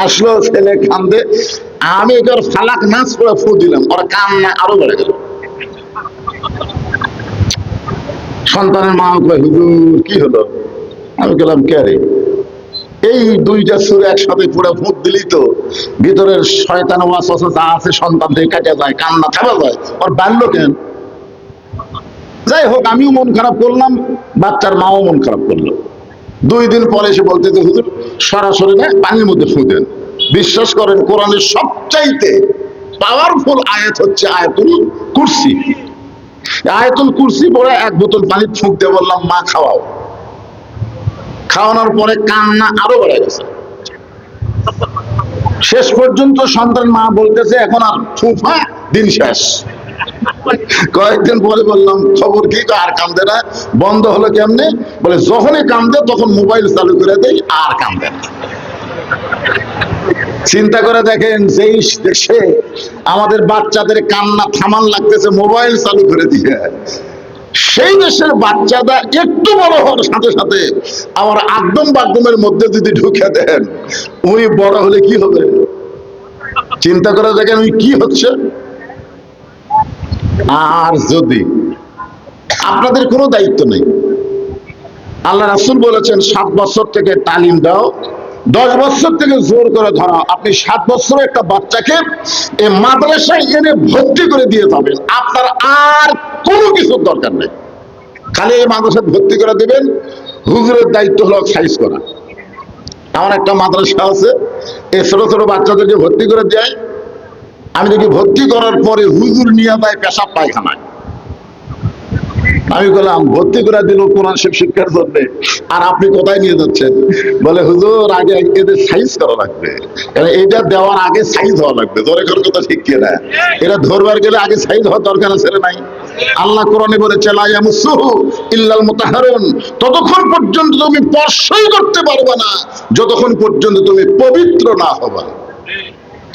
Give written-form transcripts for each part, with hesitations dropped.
আসলো ছেলে কান্দে, আমি এটার ফালাক নাচ করে ফু দিলাম, ওরা কান্না আরো বেড়ে গেল। সন্তানের মা কয়, হুজুর কি হলো? আমি গেলাম, কে রে? এই দুইটা সুর একসাথে পুরো ফুট দিলি তো ভিতরের শয়তান ওয়াসওয়াসা যা আছে সন্তান থেকে কেটে যায়, কান্না থামা যায়। ওর বাড়লো কেন? যাই হোক, আমিও মন খারাপ করলাম, বাচ্চার মাও মন খারাপ করলো। 2 দিন পরে এসে বলতে যে হুজুর সরাসরি না, পানির মধ্যে ফু দেন। বিশ্বাস করেন, কোরআনের সবচাইতে পাওয়ারফুল আয়াত হচ্ছে আয়াতুল কুরসি। আয়াতুল কুরসি পরে 1 বোতল পানি ফুঁক দিয়ে বললাম, মা খাওয়াও। খাওয়ানোর পরে কান্না আরো বেড়ে গেছে। শেষ পর্যন্ত সন্তান মা বলতেছে এখন আর ফুফা দিন শেষ। কয়েকদিন পরে বললাম, খবর কি? আর কান্দে না। বন্ধ হলো কেমনে? বলে যখনই কান্দে তখন মোবাইল চালু করে দেয়, আর কান্দে না। চিন্তা করে দেখেন, যেই দেশে আমাদের বাচ্চাদের কান্না থামান লাগতেছে মোবাইল চালু করে দিয়ে, সেই দেশের বাচ্চারা একটু বড় হওয়ার সাথে সাথে আমার আগদম বাগদমের মধ্যে যদি ঢুকে দেন, উনি বড় হলে কি হবে? চিন্তা করে দেখেন উনি কি হচ্ছে। আর যদি আপনাদের কোনো দায়িত্ব নেই, আল্লাহ রাসূল বলেছেন 7 বছর থেকে তালিম দাও, 10 বছর থেকে জোর করে ধরা। আপনি 7 বছরের একটা বাচ্চাকে এই মাদ্রাসায় এনে ভর্তি করে দিয়ে যাবেন, আপনার আর কোনো কিছুর দরকার নেই। খালি এই মাদ্রাসায় ভর্তি করে দেবেন। হুজুরের দায়িত্ব হলো সাইজ করা। আমার একটা মাদ্রাসা আছে, এই ছোট ছোট বাচ্চাদেরকে ভর্তি করে দেয়। আমি দেখি ভর্তি করার পরে হুজুর নিয়ে যায় পেশাব পায়খানায়। আমি বললাম, ভর্তি করে দিল কোরআন শরীফ শিক্ষার জন্য, আর আপনি কোথায় নিয়ে যাচ্ছেন? বলে হুজুর আগে এদের সাইজ করা লাগবে, এটা দেওয়ার আগে সাইজ হওয়া লাগবে। ধরে করার কথা ঠিক কিনা? এটা ধরবার গেলে আগে সাইজ হওয়ার দরকার আছে নাই? আল্লাহ কোরআনে বলেছে লা ইয়ামাসসুহু ইল্লাল মুতাহহারুন, ততক্ষণ পর্যন্ত তুমি স্পর্শই করতে পারবে না যতক্ষণ পর্যন্ত তুমি পবিত্র না হবে।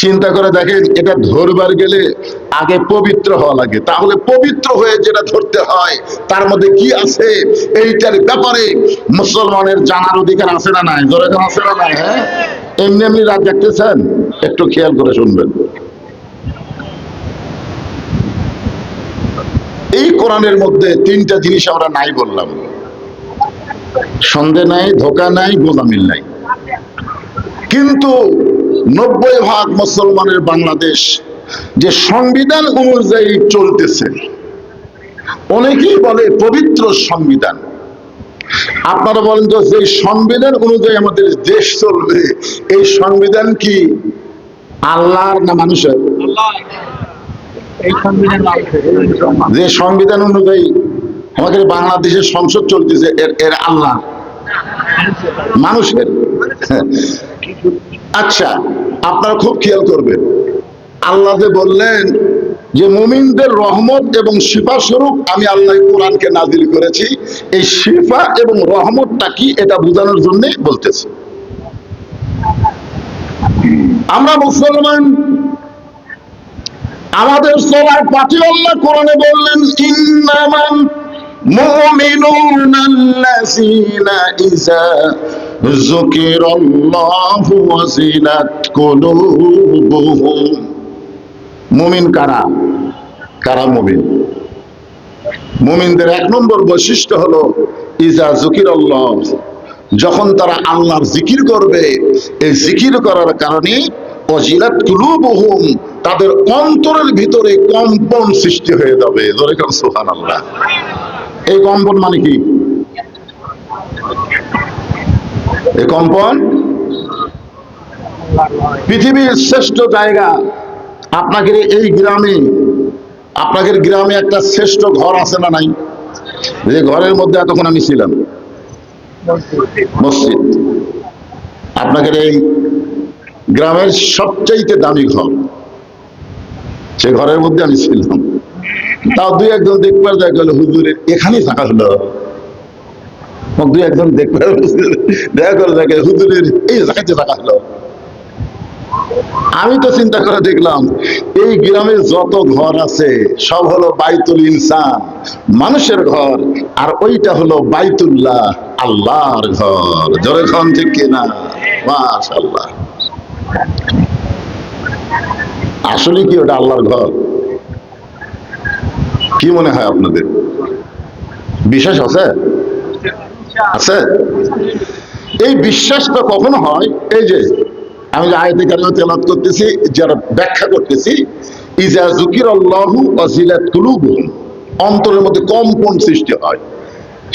চিন্তা করে দেখেন, এটা ধরবার গেলে আগে পবিত্র হওয়া লাগে। তাহলে পবিত্র হয়ে যেটা ধরতে হয় তার মধ্যে কি আছে, এইটার ব্যাপারে মুসলমানের জানার অধিকার আছে না নাই? জোরে আছে না নাই? হ্যাঁ, এমনি এমনি রাত দেখতেছেন, একটু খেয়াল করে শুনবেন। এই কোরআনের মধ্যে 3টা জিনিস আমরা নাই বললাম, সন্দেহ নাই, ধোঁকা নাই, গোলামিল নাই। কিন্তু 90% মুসলমানের বাংলাদেশ যে সংবিধান অনুযায়ী চলতেছে, অনেকেই বলে পবিত্র সংবিধান। আপনারা বলেন তো, যে সংবিধান অনুযায়ী আমাদের দেশ চলবে, এই সংবিধান কি আল্লাহর না মানুষের? যে সংবিধান অনুযায়ী আমাদের বাংলাদেশের সংসদ চলতেছে, এর আল্লাহ মানুষের? আচ্ছা, আপনারা খুব খেয়াল করবেন, আল্লাহ যে বললেন যে মুমিনদের রহমত এবং শিফা স্বরূপ আমি আল্লাহ কোরআনকে নাজিল করেছি, এই শিফা এবং রহমতটা কি এটা বোঝানোর জন্য বলতেছে। আমরা মুসলমান, আমাদের চলার পাঠে আল্লাহ কোরআনে বললেন ইন্নামাল মুমিনুনা আল্লাযীনা ইযা যুকিরাল্লাহু ওয়াজিলাত কুলুবুহুম। মুমিন কারা? কারা মুমিন? মুমিনদের 1 নম্বর বৈশিষ্ট্য হলো ইযা যুকিরাল্লাহ, যখন তারা আল্লাহর জিকির করবে, এই জিকির করার কারণে ওয়াজিলাত কুলুবুহুম, তাদের অন্তরের ভিতরে কম্পন সৃষ্টি হয়ে যাবে। জোরে বলেন সুবহানাল্লাহ। এই কম্পন মানে কি? এই কম্পন পৃথিবীর শ্রেষ্ঠ জায়গা। আপনাদের এই গ্রামে, আপনাদের গ্রামে একটা শ্রেষ্ঠ ঘর আছে না নাই? যে ঘরের মধ্যে এতক্ষণ আমি ছিলাম, মসজিদ। আপনাদের এই গ্রামের সবচাইতে দামি ঘর, সে ঘরের মধ্যে আমি ছিলাম। তাও 2-1 জন দেখবার দেখা গেল হুজুরের এখানেই থাকা হলো। 2-1 জন দেখবার দেখা গেল হুজুরের এই জায়গাতে থাকা হলো। আমি তো চিন্তা করে দেখলাম, এই গ্রামে যত ঘর আছে সব হলো বাইতুল ইনসান, মানুষের ঘর, আর ওইটা হলো বাইতুল্লাহ, আল্লাহর ঘর। জোরে খান ঠিক কিনা? মাশাআল্লাহ। আসলে কি ওটা আল্লাহর ঘর? কি মনে হয় আপনাদের? বিশ্বাস আছে? আছে? এই বিশ্বাসটা কখনো হয়, এই যে আমি যে আয়াতে কারিমা তেলাওয়াত করতেছি, যারা ব্যাখ্যা করতেছি, ইজা যুকিরাল্লাহু ওয়াজিলাত কুলুবুহুম, অন্তরের মধ্যে কম্পন সৃষ্টি হয়।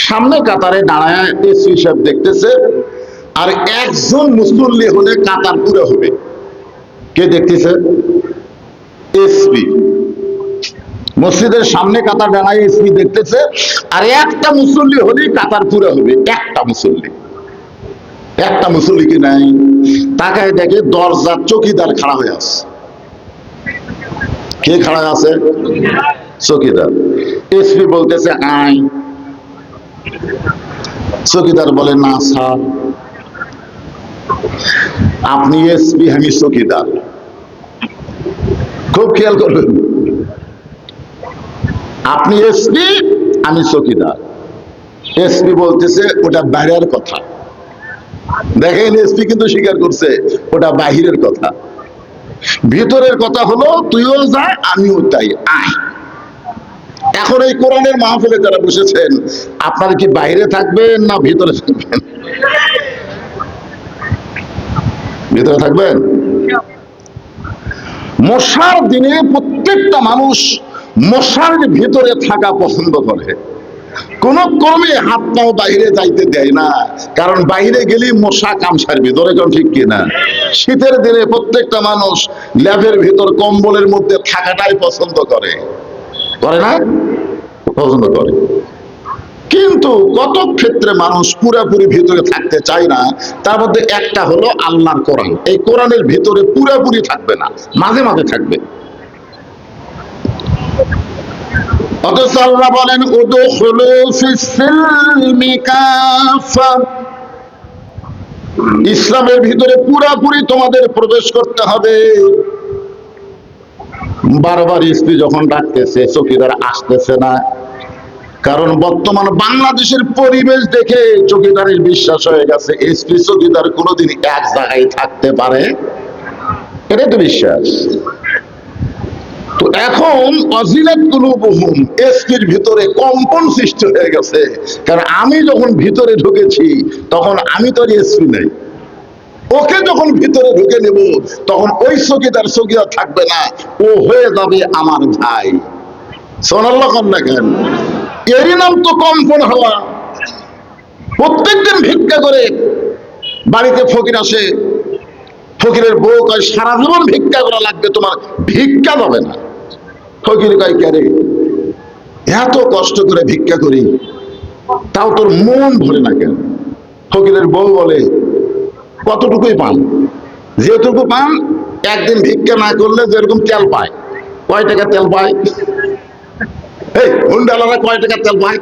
সামনে কাতারে দাঁড়ায় এসপি সাহেব দেখতেছে, আর একজন মুসল্লি হলে কাতার পুরো হবে। কে দেখতেছে? এসপি। মসজিদের সামনে কাতার দাঁড়ায় এসপি দেখতেছে, আর একটা মুসল্লি হলেই কাতার পুরো হবে। একটা মুসল্লি কি নাই? তাকায় দেখে দরজার চকিদার খাড়া হয়ে আছে। কে খাড়া আছে? চকিদার। এসপি বলতেছে আয়। চকিদার বলে না স্যার, আপনি এসপি, আমি চকিদার। খুব খেয়াল করবেন, আপনি এসপি, আমি চকিদার। এসপি বলতেছে ওটা বাইরের কথা। দেখেন, এসপি কিন্তু স্বীকার করছে ওটা বাহিরের কথা। ভিতরের কথা হলো তুইও যা, আমিও তাই, আয়। এখন এই কোরআনের মাহফিলে যারা বসেছেন, আপনারা কি বাইরে থাকবেন না ভিতরে থাকবেন? ভিতরে থাকবেন। মশার দিনে প্রত্যেকটা মানুষ মশার ভিতরে থাকা পছন্দ করে, কোন ক্রমে হাত পাও বাইরে যাইতে দেয় না, কারণ বাইরে গেলেই মশা কামড়াবে। ধরে কোন ঠিক কিনা? শীতের দিনে প্রত্যেকটা মানুষ ল্যাবের ভিতর কম্বলের মধ্যে থাকাটাই পছন্দ করে, করে না? পছন্দ করে। কিন্তু কত ক্ষেত্রে মানুষ পুরাপুরি ভিতরে থাকতে চায় না। তার মধ্যে একটা হলো আল্লাহর কোরআন। এই কোরআনের ভিতরে পুরাপুরি থাকবে না, মাঝে মাঝে থাকবে। অথচ আল্লাহ বলেন উদখুলু ফিস-সিলমি কাফা, ইসলামের ভিতরে পুরাপুরি তোমাদের প্রবেশ করতে হবে। বারবার স্ত্রী যখন ডাকতেছে, চকিদার আসতেছে না, কারণ বর্তমান বাংলাদেশের পরিবেশ দেখে চকিদারের বিশ্বাস হয়ে গেছে এসপি চকিদার কোনোদিন এক জায়গায় থাকতে পারে, এটাই তো বিশ্বাস। তো এখন ওয়াজিলাত কুলুবুহুম, এসপির ভিতরে কম্পন সৃষ্টি হয়ে গেছে। কারণ আমি যখন ভিতরে ঢুকেছি তখন আমি তো এসপি নাই, ওকে যখন ভিতরে ঢুকে নেব তখন ওই চকিদার থাকবে না, ও হয়ে যাবে আমার ভাই। সুবহানাল্লাহ না কেন? এরই নাম তো কম্পন হওয়া। প্রত্যেকদিন ভিক্ষা করে বাড়িতে ফকির আসে, ফকিরের বউ কয় সারা জীবন ভিক্ষা করা লাগবে, তোমার ভিক্ষা দেবে না। ফকির কয় কে রে, এত কষ্ট করে ভিক্ষা করি তাও তোর মন ভরে না কেন? ফকিরের বউ বলে কতটুকুই পান, যেটুকু পান একদিন ভিক্ষা না করলে যেরকম তেল পায়। কয় টাকা তেল পায়? এই হুন্ডালারা কয় টাকা তেল পায়?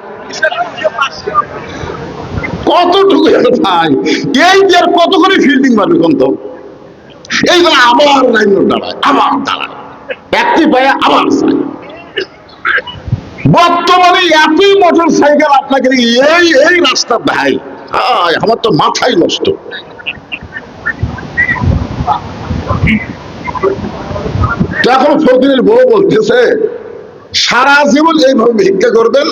কতটুকু পায়? এই যে কত করে ফিল্ডিং মারবে কোন তো? এই জন্য আবার লাইন দাঁড়ায়, আবার দাঁড়ায়, একটি পায়ে আবার চায়। বর্তমানে এতই মোটর সাইকেল আপনাকে এই এই রাস্তা ভাই, আমার তো মাথাই নষ্ট। এখন ফকিরের বউ বলতেছে সারা জীবন এইভাবে ভিক্ষা করবেন,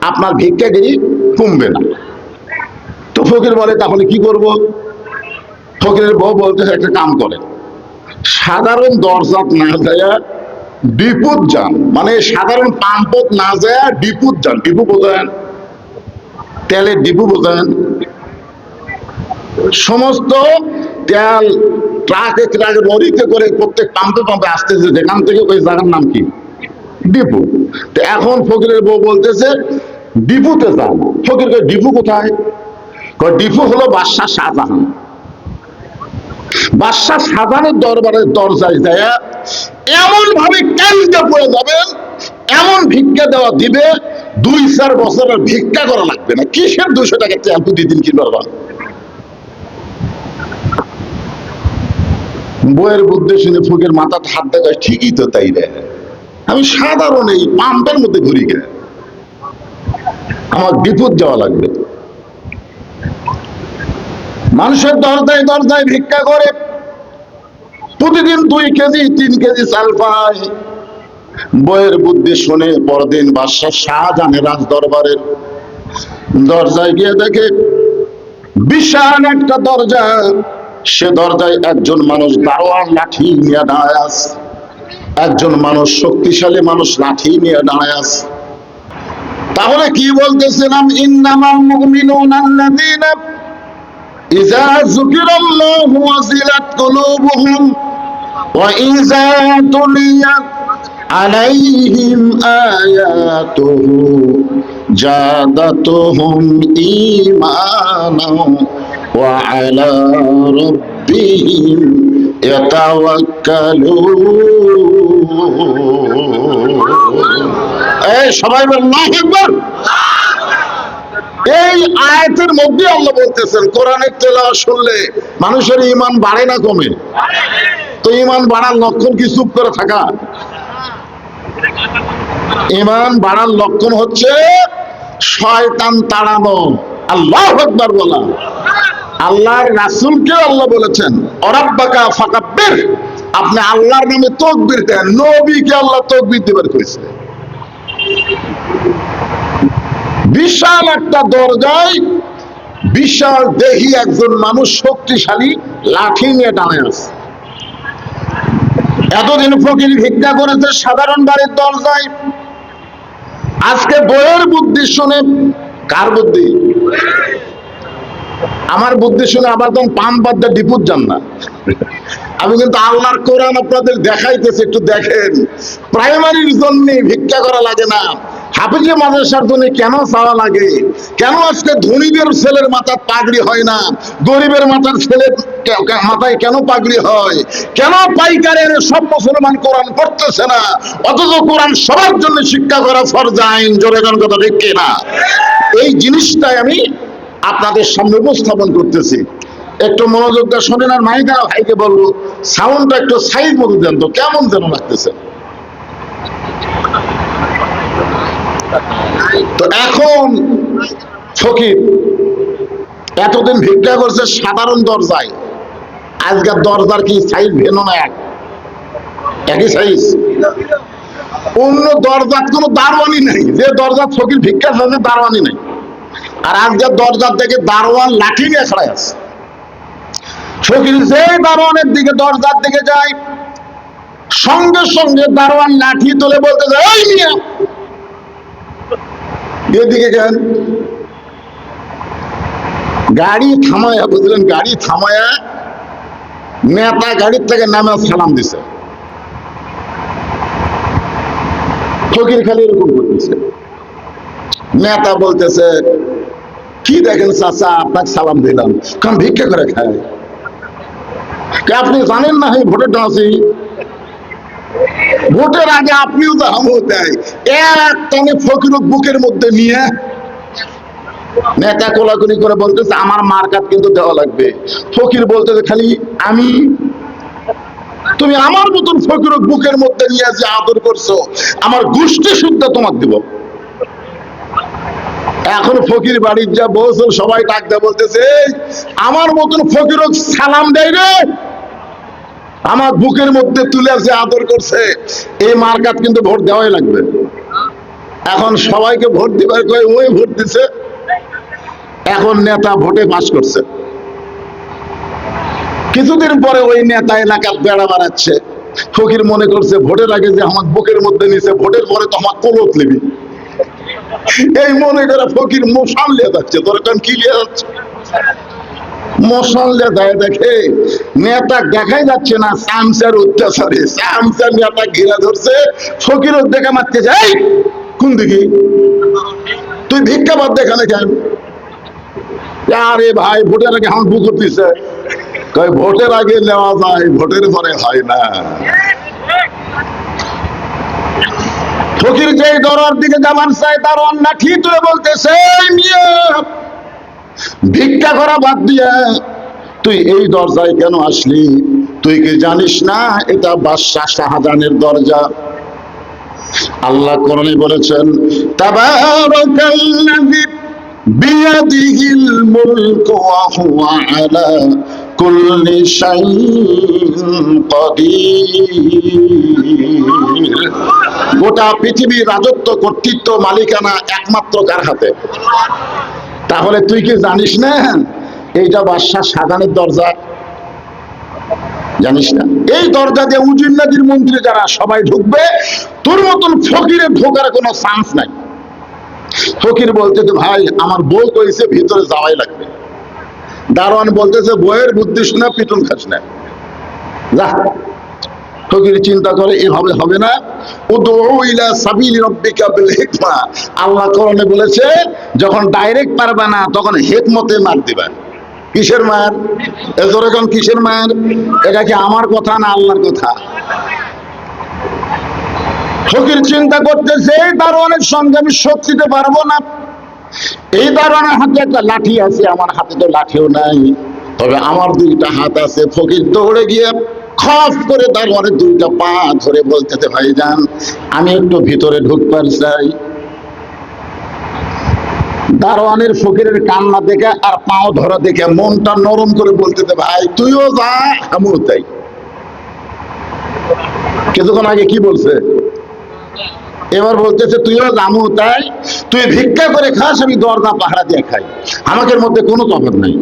আপনার ভিক্ষাগিরি কমবে না। তো ফকির বলে তাহলে কি করব? ফকিরের বউ বলতেছে একটা কাম করেন, সাধারণ দরজাত না যায় ডিপুত যান, মানে সাধারণ পাম্পত না যায় ডিপুত যান। ডিপু বোঝেন? তেলের ডিপু বোঝেন? সমস্ত তেল ট্রাকে ট্রাকে লরিতে করে প্রত্যেক পাম্পে পাম্পে আসতেছে, যেখান থেকে ওই জায়গার নাম কি? ডিপু। তো এখন ফকিরের বউ বলতেছে ডিপুতে যান। ফকির কয় ডিপু কোথায়? ডিপু হলো বাদশাহ শাহজাহান। বাদশাহ শাহজাহানের দরবারের দরজায় যায় এমন ভাবে ক্যান্ডে পড়ে যাবেন, এমন ভিক্ষা দেওয়া দিবে 2-4 বছর আর ভিক্ষা করা লাগবে না। কিসের 200 টাকা তেল প্রতিদিন কিনবার? বইয়ের বুদ্ধি শুনে ফকির মাথাতে হাত দেখায়, ঠিকই তো তাই রে, আমি সাধারণ এই পাম্পের মধ্যে ঘুরি গে, আমার বিপদ যাওয়া লাগবে। মানুষের দরজায় দরজায় ভিক্ষা করে প্রতিদিন 2 কেজি 3 কেজি চাল পায়। বইয়ের বুদ্ধি শুনে পরদিন বাদশাহ শাহজাহানের রাজ দরবারের দরজায় গিয়ে দেখে বিশাল একটা দরজা, সে দরজায় একজন মানুষ দারোয়ান লাঠি নিয়ে দাঁড়ায় আছে। একজন মানুষ, শক্তিশালী মানুষ, লাঠি নিয়ে দাঁড়ায় আছে। তাহলে কি বলতেছিলাম? ইন্নামাল মুমিনুনা আল্লাযীনা ইযা যুকিরাল্লাহু ওয়াজিলাত কুলুবুহুম ওয়া ইযা তুলিয়াত আলাইহিম আয়াতুহু জাদাতুহুম ঈমানাও ওয়া আলা রাব্বিহিম ইয়াতাওয়াক্কালুন। এই সবাই বলেন আল্লাহু আকবার। এই আয়াতের মধ্যে আল্লাহ বলতেছেন কোরআনের তেলাওয়াত শুনলে মানুষের ঈমান বাড়ে না কমে? তো ঈমান বাড়ার লক্ষণ কি চুপ করে থাকা? ঈমান বাড়ার লক্ষণ হচ্ছে শয়তান তাড়ানো, আল্লাহু আকবার বলা। আল্লাহর রাসূলকে আল্লাহ বলেছেন অরাব্বাকা ফাকাব্বির, আপনি আল্লাহর নামে তাকবীর দেন। নবীকে আল্লাহ তাকবীর দিবার কইছে। বিশাল একটা দরজায় বিশাল দেহী একজন মানুষ, শক্তিশালী, লাঠি নিয়ে দাঁড়ায় আছে। এতদিন ফকির ভিক্ষা করেছে সাধারণ বাড়ির দরজায়, আজকে বইয়ের বুদ্ধি শুনে। কার বুদ্ধি? আমার বুদ্ধি শুনে আবার তখন পান বাদ্দা ডিপুত যান না। আমি কিন্তু আল্লাহর কোরআন আপনাদের দেখাইতেছি, একটু দেখেন। প্রাইমারির জন্য ভিক্ষা করা লাগে না, হাফিজি মাদ্রাসার জন্য কেন চাওয়া লাগে? কেন আজকে ধনীদের ছেলের মাথার পাগড়ি হয় না, গরিবের মাথার ছেলের মাথায় কেন পাগড়ি হয়? কেন পাইকারের সব মুসলমান কোরআন পড়তেছে না, অথচ কোরআন সবার জন্য শিক্ষা করা ফরজ আইন? জোরে গান কথা ঠিক কিনা? এই জিনিসটাই আমি আপনাদের সামনে উপস্থাপন করতেছি। একটু মনোযোগ দিয়ে শোনেন। আর মাইকা ভাইকে বলবো সাউন্ডটা একটু সাইজ মতো দেন তো, কেমন যেন লাগতেছে। তো এখন ফকির এতদিন ভিক্ষা করছে সাধারণ দরজায়, আজকের দরজার কি সাইজ ভিন্ন না? একই সাইজ। অন্য দরজার কোনো দারোয়ানি নেই, যে দরজার ফকির ভিক্ষা করছে দারোয়ানি নেই। আর আজকের দরজার থেকে দারোয়ান লাঠি নিয়ে খাড়াই আছে। ফকির যে দারোয়ানের দিকে, দরজার দিকে যায়, সঙ্গে সঙ্গে দারোয়ান লাঠি তুলে বলতে যায়, ওই মিয়া এদিকে যান। গাড়ি থামায়া, বুঝলেন, গাড়ি থামায়া নেতা গাড়ির থেকে নামে সালাম দিছে। ফকির খালি এরকম করতেছে। নেতা বলতেছে, কি দেখেন চাচা, আপনাকে সালাম দিলাম, কারণ ভিক্ষা করে খায়। আপনি জানেন না এই ভোটের ডাঁসি, ভোটের আগে আপনিও তো হামও দেয়। এক টানে ফকির বুকের মধ্যে নিয়ে নেতা কোলাকুলি করে বলতেছে, আমার মার্কাত কিন্তু দেওয়া লাগবে। ফকির বলতেছে, খালি আমি? তুমি আমার মতন ফকির বুকের মধ্যে নিয়ে যে আদর করছো, আমার গোষ্ঠী শুদ্ধ তোমার দিব। এখন ফকির বাড়ির যা বলছো সবাই ডাক দেয়, বলতেছে, আমার মতন ফকির সালাম দেয় রে, আমার বুকের মধ্যে তুলে যে আদর করছে, এই মার্কাত কিন্তু ভোট দেওয়াই লাগবে। এখন সবাইকে ভোট দিবার কয়ে ওই ভোট দিছে। এখন নেতা ভোটে পাস করছে। কিছুদিন পরে ওই নেতা এলাকার বেড়া বাড়াচ্ছে। ফকির মনে করছে ভোটের আগে যে আমার বুকের মধ্যে নিছে, ভোটের পরে তো আমার কলত নিবি। এই মনে করে ফকির মশাল লিয়ে যাচ্ছে। দরকার কি লিয়ে যাচ্ছে? মশাল লিয়ে যায়। দেখে নেতা দেখাই যাচ্ছে না, সামসার অত্যাচারে সামসার নেতা ঘিরা ধরছে। ফকির দেখে মারতে যায়, কোন দিকে তুই ভিক্ষা বাদ দেখানে কেন? আরে ভাই, ভোটের আগে আমার বুক দিছে। ভোটের আগে নেওয়া যায়, ভোটের পরে হয় না। ফকির যে দরজার দিকে যাবার চাই, তার অন্না ঠিক তুলে বলতেছে, ভিক্ষা করা বাদ দিয়া তুই এই দরজায় কেন আসলি? তুই কি জানিস না এটা বাদশাহ শাহজাহানের দরজা? আল্লাহ কোরআনে বলেছেন, তাবারাকাল্লাযী বিয়াদিহিল মুলকু ওয়া হুয়া আলা কুল্লি শাইইন কাদির। গোটা পৃথিবীর রাজত্ব, কর্তৃত্ব, মালিকানা একমাত্র কার হাতে? তাহলে তুই কি জানিস না এইটা বাদশাহ শাহজাহানের দরজা? জানিস না? এই দরজা দিয়ে উজুন্নাদির মন্ত্রী যারা সবাই ঢুকবে, তোর মতন ফকিরে ঢোকার কোনো চান্স নাই। ফকির বলতেছে, ভাই আমার বউ কইছে ভিতরে যাওয়াই লাগবে। দারোয়ান বলতেছে, বইয়ের বুদ্ধি শুনে পিটুন খাস না, যা। ফকির চিন্তা করে এভাবে হবে না। উদউ ইলা সাবিলি রাব্বিকা বিল হিকমা, আল্লাহ কোরআনে বলেছে যখন ডাইরেক্ট পারবে না তখন হিকমতে মার দিবা। কিসের মার? এরকম কিসের মার? এটা কি আমার কথা না আল্লাহর কথা? ফকির চিন্তা করতেছে দারোয়ানের সঙ্গে আমি শোধ দিতে পারবো না। এই দারোয়ানের হাতে একটা লাঠি আছে, আমার হাতে তো লাঠিও নাই, তবে আমার দুইটা হাত আছে। ফকির দৌড়ে গিয়ে খপ করে দারোয়ানের দুইটা পা ধরে বলতেছে, ভাইজান আমি একটু ভিতরে ঢুকবার চাই। দারোয়ানের ফকিরের কান্না দেখে আর পাও ধরা দেখে মনটা নরম করে বলতেছে, ভাই তুইও যা আমিও তাই। কিছুক্ষণ আগে কি বলছে? এবার বলতেছে তুইও জামু তাই, তুই ভিক্ষা করে খাস, আমি দরজা পাহারা দিয়ে খাই, আমাদের মধ্যে কোনো তফাৎ নাই।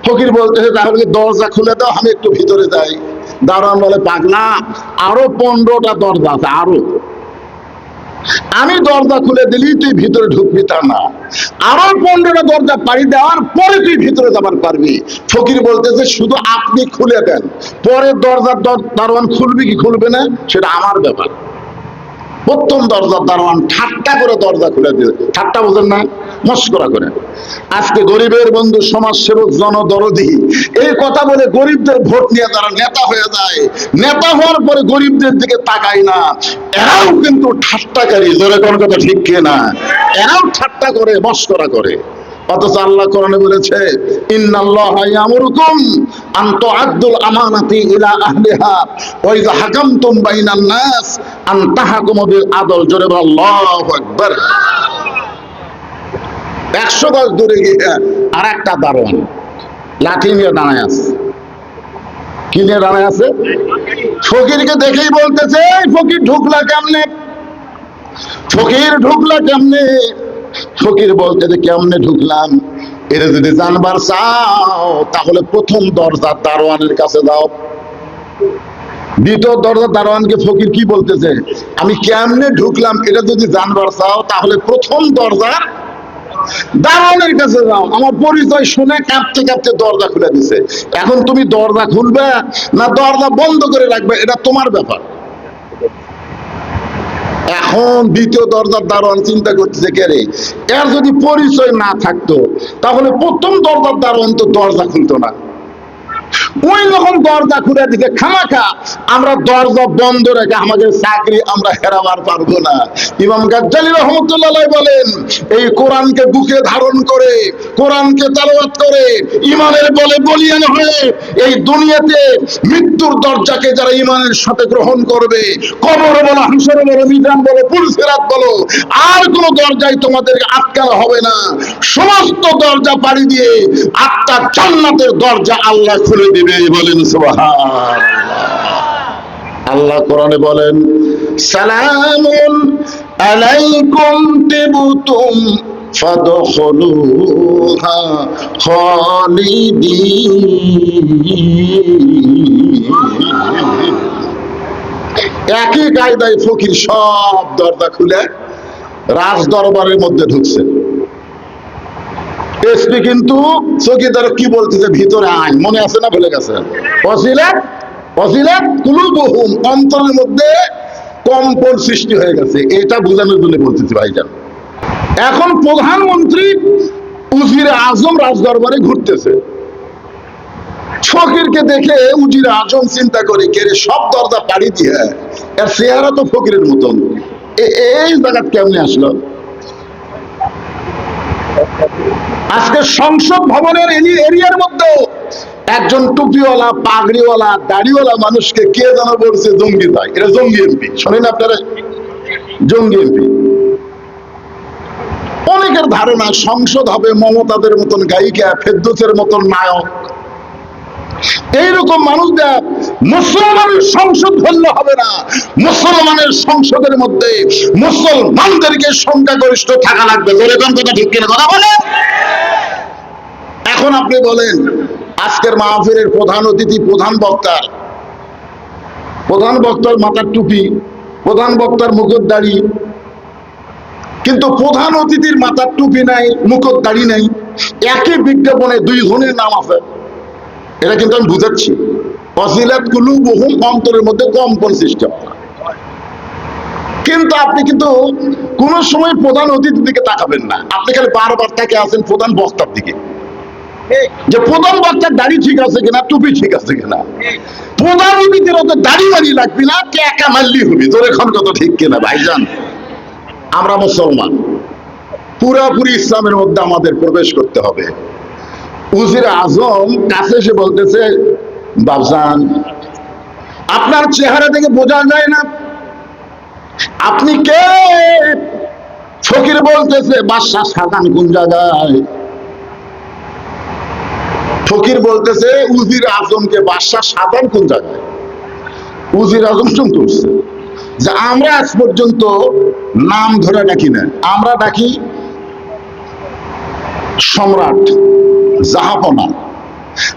ফকির বলতেছে তাহলে দরজা খুলে দাও, আমি একটু ভিতরে যাই। দারোয়ান বলে, পাগলা, আরো 15টা দরজা আছে, আরো। আমি দরজা খুলে দিলি তুই ভিতরে ঢুকবি তা না, আরো 15টা দরজা পাড়ি দেওয়ার পরে তুই ভিতরে যাবার পারবি। ফকির বলতেছে শুধু আপনি খুলে দেন, পরে দরজার দারোয়ান খুলবে কি খুলবে না সেটা আমার ব্যাপার। প্রথম দরজার দারোয়ান ঠাট্টা করে দরজা খুলে দিল। ঠাট্টা বোঝেন না? মস্করা করে। আজকে গরিবের বন্ধু, সমাজ সেবক, জনদরদি এই কথা বলে গরিবদের ভোট নিয়ে তারা নেতা হয়ে যায়। নেতা হওয়ার পরে গরিবদের দিকে তাকায় না। এরাও কিন্তু ঠাট্টাকারী, জোরে কোন কথা ঠিক কিনা? এরাও ঠাট্টা করে, মস্করা করে। অথচ আল্লাহ কোরআনে বলেছে, ইন্নাল্লাহা ইয়ামুরুকুম আন তুআদ্দুল আমানাতি ইলা আহলিহা ওয়া ইযা হাকামতুম বাইনান নাস আন তাহকুমু বিল আদল। জোরে বল আল্লাহু আকবার। 100 গজ দূরে গিয়ে আর একটা দারোয়ান লাঠি নিয়ে দাঁড়ায় আছে। কি নিয়ে দাঁড়ায় আছে? ফকিরকে দেখেই বলতেছে, ফকির ঢুকলা কেমনে? ফকির ঢুকলা কেমনে? ফকির বলতেছে, কেমনে ঢুকলাম? এটা যদি জানবার চাও তাহলে প্রথম দরজা দারোয়ানের কাছে যাও। দ্বিতীয় দরজা দারোয়ানকে ফকির কি বলতেছে, আমি কেমনে ঢুকলাম এটা যদি জানবার চাও তাহলে প্রথম দরজা দারোয়ানের কাছে যাও। আমার পরিচয় শুনে কাঁপতে কাঁপতে দরজা খুলে দিছে। এখন তুমি দরজা খুলবে না দরজা বন্ধ করে রাখবে, এটা তোমার ব্যাপার। এখন দ্বিতীয় দরজার দারোয়ান চিন্তা করতেছে, কে রে, এর যদি পরিচয় না থাকতো তাহলে প্রথম দরজার দারোয়ান তো দরজা খুলতো না। ওই যখন দরজা খুলে দিতে খামাখা আমরা দরজা বন্ধ রেখে আমাদের চাকরি আমরা হেরাবার পারবো না। ইমাম গাজ্জালী রহমতুল্লাহ বলেন, এই কোরআনকে বুকে ধারণ করে, কোরআনকে তেলাওয়াত করে, ইমানের বলে বলিয়ান হয়ে এই দুনিয়াতে মৃত্যুর দরজাকে যারা ইমানের সাথে গ্রহণ করবে, কবর বলো, হাসর বলো, মিজান বলো, পুলসিরাত বলো, আর কোনো দরজায় তোমাদেরকে আটকানো হবে না। সমস্ত দরজা পাড়ি দিয়ে 8টা জান্নাতের দরজা আল্লাহ খুলে দিবে। বলেন সুবহানাল্লাহ। আল্লাহ কোরআনে বলেন, সালামুন আলাইকুম তিবতুম ফাদখুলুহা খালিদিন। একই কায়দায় ফকির সব দরজা খুলে রাজ দরবারের মধ্যে ঢুকছে। এসপি কিন্তু চৌকিদার কি বলতেছে, ভিতরে আইন, মনে আছে না ভুলে গেছে? ওয়াজিলাত কুলুবুহুম, অন্তরের মধ্যে কম্পন সৃষ্টি হয়ে গেছে। এটা বোঝানোর জন্য বলতেছি ভাইজান। এখন প্রধানমন্ত্রী উজিরে আজম রাজ দরবারে ঘুরতেছে। ফকিরকে দেখে উজিরে আজম চিন্তা করে, কে রে, সব দরজা পাড়ি দিয়ে এর চেহারা তো ফকিরের মতন, এই জায়গা কেমনে আসলো? আজকে সংসদ ভবনের এরিয়ার মধ্যে একজন টুপিওয়ালা, পাগড়িওয়ালা, দাড়িওয়ালা মানুষকে কে যেন বলছে জঙ্গি ভাই। এটা জঙ্গি এমপি, শোনেন আপনারা? জঙ্গি এমপি। অনেকের ধারণা সংসদ হবে মমতাদের মতন গায়িকা, ফেরদৌসের মতন নায়ক। এইরকম মানুষদের মুসলমানের সংসদ ধরলে হবে না, মুসলমানের সংসদের মধ্যে মুসলমানদেরকে সংখ্যাগরিষ্ঠ থাকা লাগবে। বলে কোন কথা ঠিক কিনা কথা বলে? এখন আপনি বলেন, আজকের মাহফিলের প্রধান অতিথি প্রধান বক্তার মাথার টুপি, প্রধান বক্তার মুকুট দাড়ি, কিন্তু প্রধান অতিথির মাথার টুপি নাই, মুকুট দাড়ি নাই, একই বিজ্ঞাপনে দুই জনের নাম আছে। এটা কিন্তু আমি বুঝাচ্ছি, ফজিলাত কুলুবুহুম, অন্তরের মধ্যে কম্পন সৃষ্টি হয়। কিন্তু আপনি কিন্তু কোন সময় প্রধান অতিথির দিকে তাকাবেন না, আপনি খালি বারবার তাকিয়ে আছেন প্রধান বক্তার দিকে, যে প্রধান বক্তার দাড়ি ঠিক আছে কিনা, টুপি ঠিক আছে কিনা। প্রধান অতিথির ওদের দাড়ি মারি লাগবে না, কে একা মারলি হবি। তোর এখন কত ঠিক কিনা ভাইজান? আমরা মুসলমান, পুরাপুরি ইসলামের মধ্যে আমাদের প্রবেশ করতে হবে। উজির আজম কাছে এসে বলতেছে, বাবজান আপনার চেহারা থেকে বোঝা যায় না আপনি কে। ফকির বলতেছে, বাদশাহ শাহজাহান কোন জায়গায়? ফকির বলতেছে, উজির আজমকে বাদশাহ শাহজাহান কোন জায়গায়? উজির আজম চমকে উঠছে যে আমরা আজ পর্যন্ত নাম ধরে ডাকি না, আমরা ডাকি সম্রাট, জাহাপনা।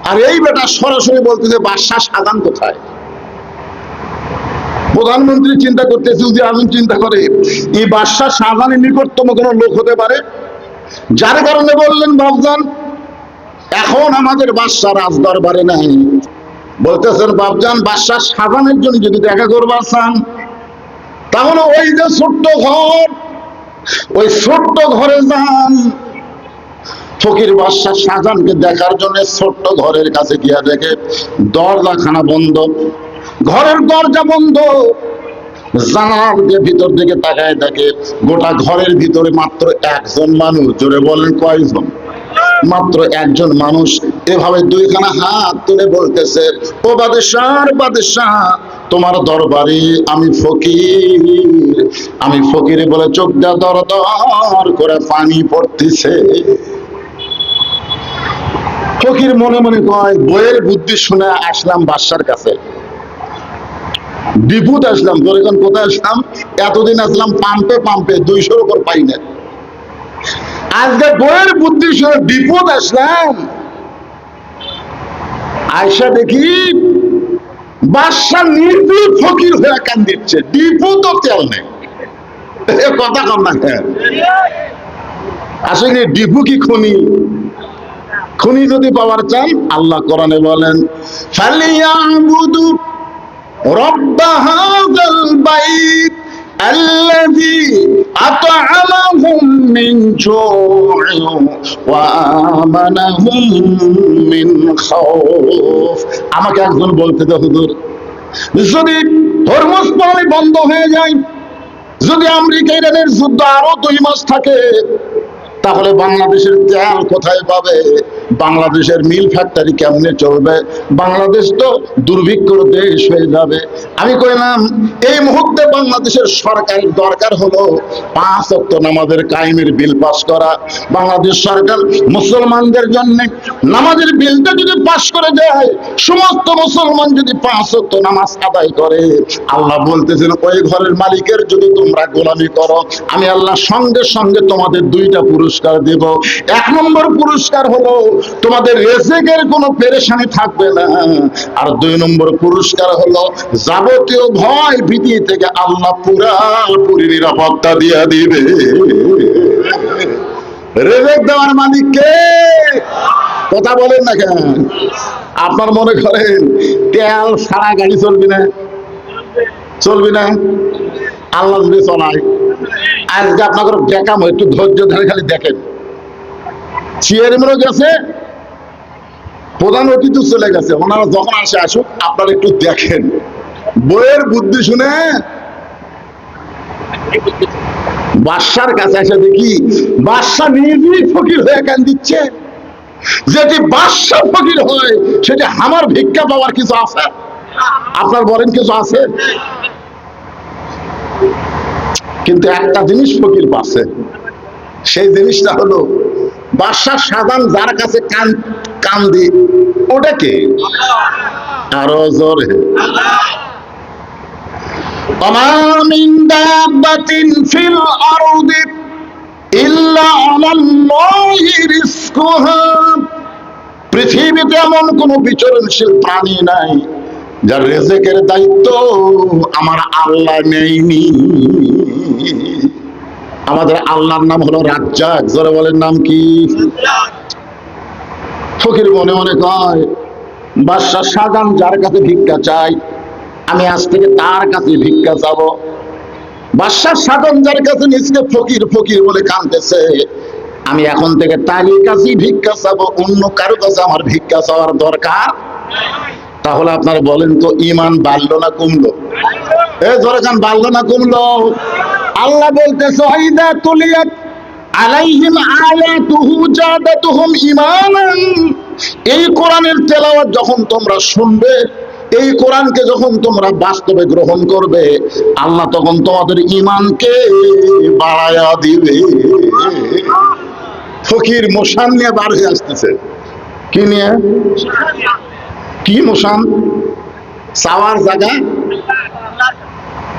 আর এই বেটা সরাসরি বলতেছে বাদশাহ শাহজাহান কোথায়? প্রধানমন্ত্রী চিন্তা করতেছে, উজির আজম চিন্তা করে, এই বাদশাহ শাহজাহানের নিকটতম কোন লোক হতে পারে, যার কারণে বললেন, বাবজান এখন আমাদের বাদশাহ রাজ দরবারে নাই। বলতেছেন, বাবজান বাদশাহ শাহজাহানের জন্য যদি দেখা করবার চান, তাহলে ওই যে ছোট্ট ঘর, ওই ছোট্ট ঘরে যান। ফকির বাদশাহ শাহজাহানকে দেখার জন্য ছোট্ট ঘরের কাছে গিয়া দেখে দরজাখানা বন্ধ, ঘরের দরজা বন্ধ। জানালার দিয়ে ভিতর দিকে তাকায় দেখে গোটা ঘরের ভিতরে মাত্র একজন মানুষ। জোরে বলেন কয়জন? মাত্র একজন মানুষ। এভাবে দুইখানা হাত তুলে বলতেছে, ও বাদশাহ তোমার দরবারে আমি ফকির বলে চোখ দিয়া দর দর করে পানি পড়তেছে। ফকির মনে মনে কয়, বইয়ের বুদ্ধি শুনে আসলাম বাদশার কাছে, বিপদ আসলাম। তোর এখন কোথায় আসলাম? এতদিন আসলাম পাম্পে 200-র উপর পাই না, আজকে বইয়ের বুদ্ধি শুনে বিপদ আসলাম। আয়সা দেখি বাদশা নিজে ফকির হয়ে কান দিচ্ছে, বিপদ তেল নেই। কথা কম না, আসলে ডিপু কি খুনি যদি পাওয়ার চান, আল্লাহ কোরআনে বলেন, ফালিয়াবুদু রব্ব হাযাল বাইত আল্লাযী আত'আমাহুম মিন জু'ইন ওয়া আমানাহুম মিন খাউফ। আমাকে একজন বলতে দাও, হুজুর যদি হরমুজ পানি বন্ধ হয়ে যায়, যদি আমেরিকা ইরানের যুদ্ধ আরো 2 মাস থাকে, তাহলে বাংলাদেশের তেল কোথায় পাবে? বাংলাদেশের মিল ফ্যাক্টরি কেমনে চলবে? বাংলাদেশ তো দুর্ভিক্ষর দেশ হয়ে যাবে। আমি কইলাম, এই মুহূর্তে বাংলাদেশের সরকারের দরকার হলো 5 ওয়াক্ত নামাজের কায়েমের বিল পাস করা। বাংলাদেশ সরকার মুসলমানদের জন্য নামাজের বিলটা যদি পাস করে দেয়, সমস্ত মুসলমান যদি 5 ওয়াক্ত নামাজ আদায় করে, আল্লাহ বলতেছেন ওই ঘরের মালিকের যদি তোমরা গোলামি করো, আমি আল্লাহ সঙ্গে সঙ্গে তোমাদের 2টা পুরস্কার দেব। 1 নম্বর পুরস্কার হলো তোমাদের রিজিকের কোনো পেরেশানি থাকবে না, আর 2 নম্বর পুরস্কার হলো যাবতীয় ভয় ভীতি থেকে আল্লাহ পুরোপুরি নিরাপত্তা দিয়ে দিবে। রিজিক দেওয়ার মালিক কে? কথা বলেন না কেন? আপনার মনে করেন তেল ছাড়া গাড়ি চলবে না? আল্লাহ যদি চলায়, আজকে আপনাদের দেখাম, একটু ধৈর্য ধরে খালি দেখেন। চেয়ারম্যানও গেছে, প্রধান অতিথি চলে গেছে, ওনারা যখন আসুক, আপনারা একটু দেখেন। বইয়ের বুদ্ধি শুনে বাদশার কাছে এসে দেখি বাদশা নিজেই ফকির হয়ে কান দিচ্ছে। যেটি বাদশা ফকির হয়, সেটি আমার ভিক্ষা পাওয়ার কিছু আছে? আপনার বলেন কিছু আছে? কিন্তু একটা জিনিস ফকির পাচ্ছে, সেই জিনিসটা হলো বাদশা শাহজাহান যার কাছে কান্দি, ওটা কে? আরো জোরে। ওমা মিন দাব্বাতিন ফিল আরদি ইল্লা আলাল্লাহি রিজকুহা। পৃথিবীতে এমন কোন বিচরণশীল প্রাণী নাই যার রিজকের দায়িত্ব আমার আল্লাহ নেয়নি। আমাদের আল্লাহর নাম হলো রাজ্জাক। জোরে বলেন, নাম কি? ফকির মনে মনে কয়, বাদশা শাহজাহান যার কাছে ভিক্ষা চাই, আমি আজ থেকে তার কাছে ভিক্ষা চাবো। বাদশা শাহজাহান যার কাছে নিজকে ফকির ফকির বলে কাঁদতেছে, আমি এখন থেকে তারই কাছেই ভিক্ষা চাবো, অন্য কারো কাছে আমার ভিক্ষা চাওয়ার দরকার। তাহলে আপনারা বলেন তো, ইমান বাড়লো না কমলো? জোরে কান, বাড়লো না কমলো? আল্লাহ বলতেছে, ওয়াইদা তুলিয়াত আলাইহিম আয়াতুহু জাদাতুহুম ঈমানান। এই কোরআনের তেলাওয়াত যখন তোমরা শুনবে, এই কোরআনকে যখন তোমরা বাস্তবে গ্রহণ করবে, আল্লাহ তখন তোমাদের ঈমানকে বাড়ায়া দিবে। ফকির মোশান নিয়ে বার হয়ে আসতেছে। কি নিয়ে? কি মোশান? চাওয়ার জায়গা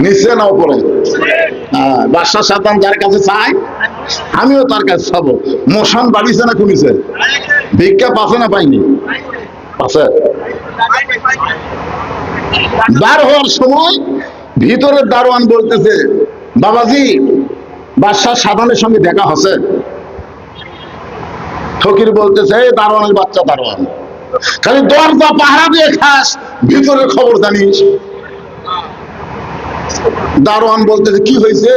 নিচে না উপরে? বাদশা শাহজাহান যার কাছে চাই, আমিও তার কাছে চাবো। মোশান বাড়িছে না কমিছে? ভিক্ষা পাচ্ছে না পাইনি? পাচ্ছে। বার হওয়ার সময় ভিতরের দারোয়ান বলতেছে, বাবাজি, বাদশা শাহজাহানের সঙ্গে দেখা হচ্ছে? ফকির বলতেছে, এই দারোয়ানের বাচ্চা দারোয়ান, খালি দরজা পাহারা দিয়ে খাস, ভিতরের খবর জানিস? দারোয়ান বলতেছে, কি হয়েছে?